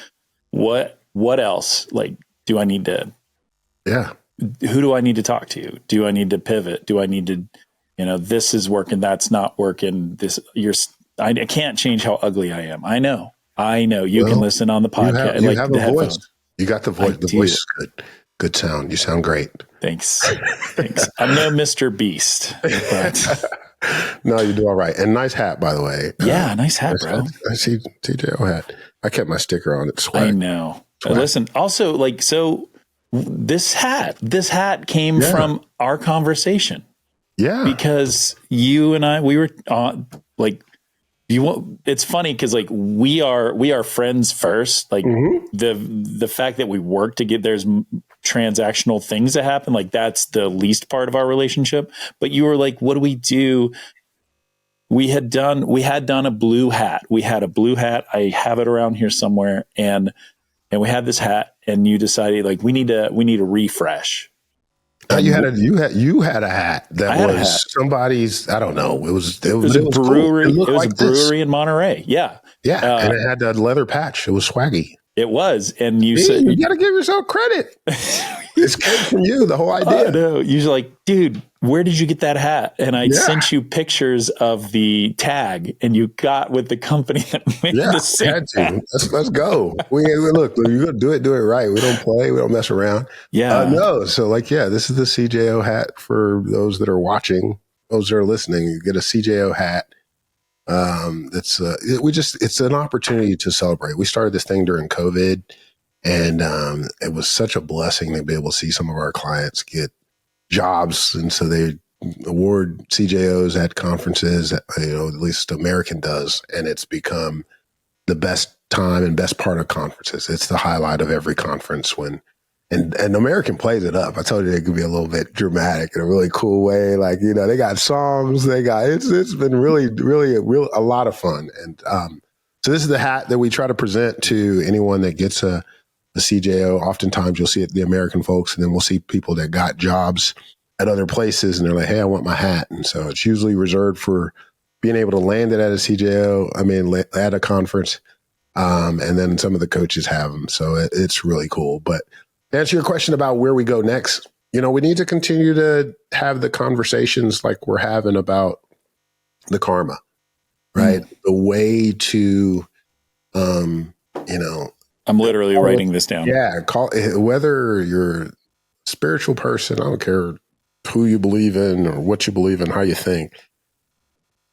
what else? Like, do I need to, who do I need to talk to? Do I need to pivot? Do I need to, this is working, that's not working. I can't change how ugly I am. I know. You can listen on the podcast. You have a voice. You got the voice. The voice is good. Good sound. You sound great. Thanks. I'm no Mr. Beast. But. No, you do all right. And nice hat, by the way. Yeah, nice hat, bro. I see TJO hat. I kept my sticker on it. Swag. I know. Listen, also, so this hat came from our conversation. Yeah. Because you and I, we were it's funny because we are friends first. Like the fact that we work to get there's transactional things that happen, that's the least part of our relationship. But you were like, what do we do? We had done a blue hat. We had a blue hat. I have it around here somewhere, and we had this hat, and you decided we need a refresh. You had a hat that was somebody's. I don't know. It was a brewery. Cool. It was a brewery in Monterey. Yeah, and it had that leather patch. It was swaggy. It was, and you said you got to give yourself credit. This came from you. The whole idea. No, you're like, dude, where did you get that hat? And I sent you pictures of the tag, and you got with the company that made the same hat. Let's go. Look, you're gonna do it right. We don't play. We don't mess around. Yeah. No. So this is the CJO hat for those that are watching. Those that are listening, you get a CJO hat. It's an opportunity to celebrate. We started this thing during COVID, and it was such a blessing to be able to see some of our clients get jobs, and so they award CJOs at conferences. At least American does, and it's become the best time and best part of conferences. It's the highlight of every conference when. And American plays it up. I told you it could be a little bit dramatic in a really cool way. They got songs. It's been really, really a lot of fun. And so this is the hat that we try to present to anyone that gets a CJO. Oftentimes you'll see it, the American folks, and then we'll see people that got jobs at other places, and they're like, "Hey, I want my hat." And so it's usually reserved for being able to land it at a CJO. At a conference, and then some of the coaches have them. So it's really cool. But to answer your question about where we go next, we need to continue to have the conversations like we're having about the karma, right? The way to, I'm literally writing this down. Yeah. Whether you're a spiritual person, I don't care who you believe in or what you believe in, how you think,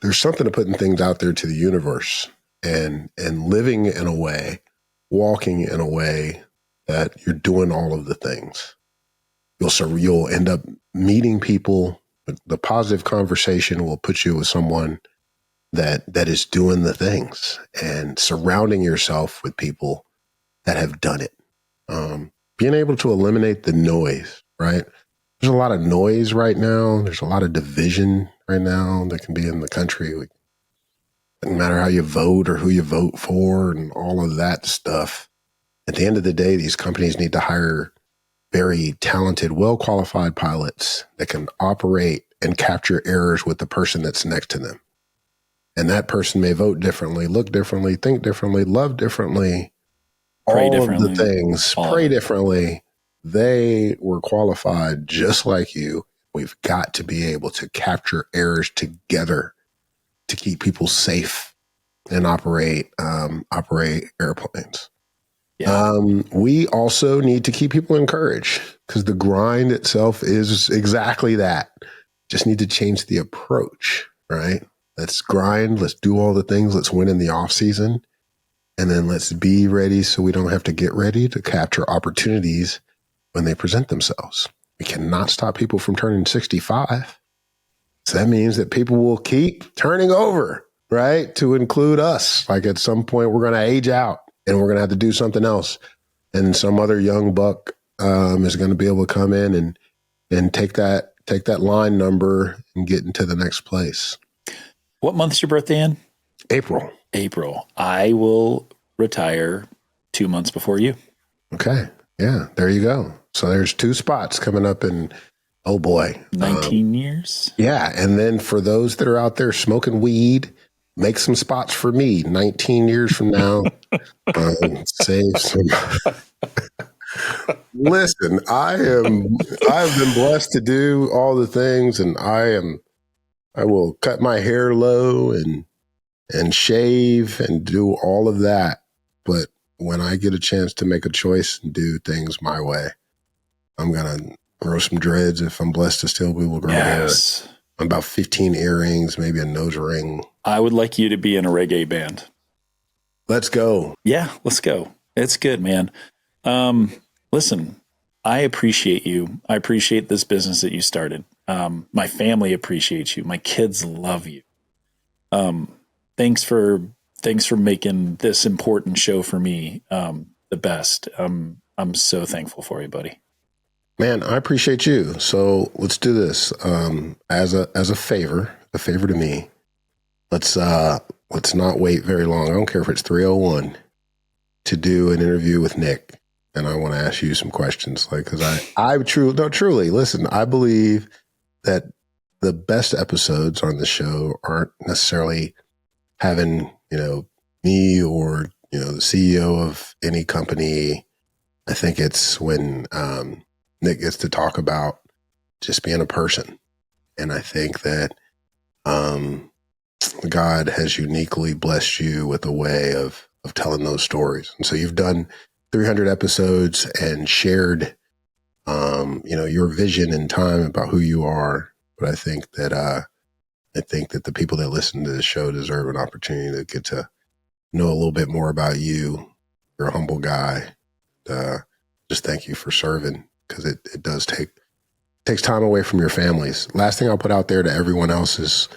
there's something to putting things out there to the universe and living in a way, walking in a way that you're doing all of the things. You'll end up meeting people, The positive conversation will put you with someone that is doing the things, and surrounding yourself with people that have done it. Being able to eliminate the noise, right? There's a lot of noise right now. There's a lot of division right now that can be in the country. It doesn't matter how you vote or who you vote for and all of that stuff. At the end of the day, these companies need to hire very talented, well-qualified pilots that can operate and capture errors with the person that's next to them. And that person may vote differently, look differently, think differently, love differently, Pray all differently. of the things, pray differently. They were qualified just like you. We've got to be able to capture errors together to keep people safe and operate airplanes. Yeah. We also need to keep people encouraged, because the grind itself is exactly that. Just need to change the approach, right? Let's grind. Let's do all the things. Let's win in the off season. And then let's be ready so we don't have to get ready to capture opportunities when they present themselves. We cannot stop people from turning 65. So that means that people will keep turning over, right? To include us. Like at some point, we're going to age out and we're going to have to do something else. And some other young buck is going to be able to come in and take that line number and get into the next place. What month's your birthday in? April. I will retire 2 months before you. Okay. Yeah, there you go. So there's 2 spots coming up in, oh boy. 19 years? Yeah. And then for those that are out there smoking weed, make some spots for me 19 years from now. Save some. Listen, I've been blessed to do all the things, and I will cut my hair low and shave and do all of that. But when I get a chance to make a choice and do things my way, I'm going to grow some dreads if I'm blessed to still be able to grow hair. About 15 earrings, maybe a nose ring. I would like you to be in a reggae band. Let's go. Yeah, let's go. It's good, man. Listen, I appreciate you. I appreciate this business that you started. My family appreciates you. My kids love you. Thanks for making this important show for me the best. I'm so thankful for you, buddy. Man, I appreciate you. So let's do this as a favor to me. Let's not wait very long. I don't care if it's 3:01 to do an interview with Nik, and I want to ask you some questions, like, because truly listen. I believe that the best episodes on the show aren't necessarily having me or the CEO of any company. I think it's when Nik gets to talk about just being a person. And I think that God has uniquely blessed you with a way of telling those stories. And so you've done 300 episodes and shared, your vision and time about who you are. But I think that the people that listen to this show deserve an opportunity to get to know a little bit more about you. You're a humble guy. Just thank you for serving, because it does takes time away from your families. Last thing I'll put out there to everyone else is,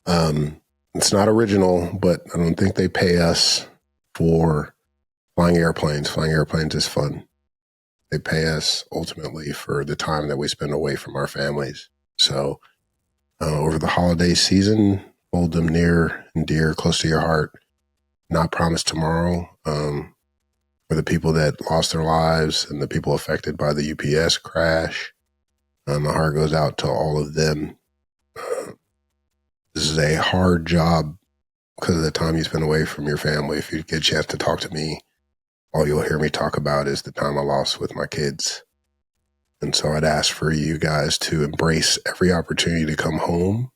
it's not original, but I don't think they pay us for flying airplanes. Flying airplanes is fun. They pay us ultimately for the time that we spend away from our families. So over the holiday season, hold them near and dear, close to your heart. Not promised tomorrow. For the people that lost their lives and the people affected by the UPS crash, my heart goes out to all of them. This is a hard job because of the time you spend away from your family. If you get a chance to talk to me, all you'll hear me talk about is the time I lost with my kids. And so I'd ask for you guys to embrace every opportunity to come home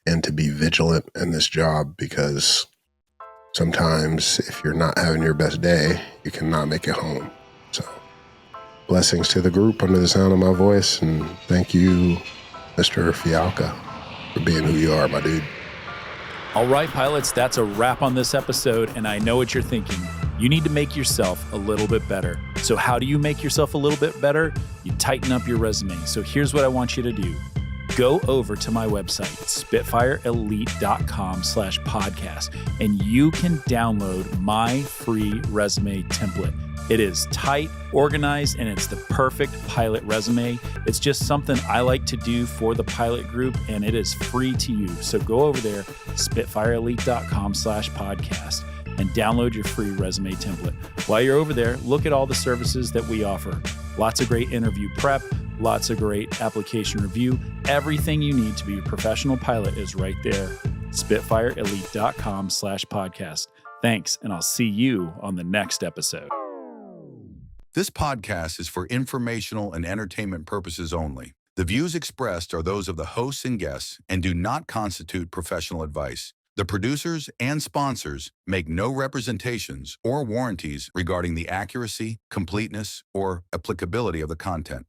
and to be vigilant in this job, because sometimes if you're not having your best day, you cannot make it home. So blessings to the group under the sound of my voice. And thank you, Mr. Fialka, for being who you are, my dude. All right, pilots, that's a wrap on this episode, and I know what you're thinking. You need to make yourself a little bit better. So how do you make yourself a little bit better? You tighten up your resume. So here's what I want you to do. go over to my website, spitfireelite.com/podcast, and you can download my free resume template. It is tight, organized, and it's the perfect pilot resume. It's just something I like to do for the pilot group, and it is free to use. So go over there, spitfireelite.com/podcast, and download your free resume template. While you're over there, look at all the services that we offer. Lots of great interview prep, lots of great application review. Everything you need to be a professional pilot is right there. spitfireelite.com/podcast. Thanks, and I'll see you on the next episode. This podcast is for informational and entertainment purposes only. The views expressed are those of the hosts and guests and do not constitute professional advice. The producers and sponsors make no representations or warranties regarding the accuracy, completeness, or applicability of the content.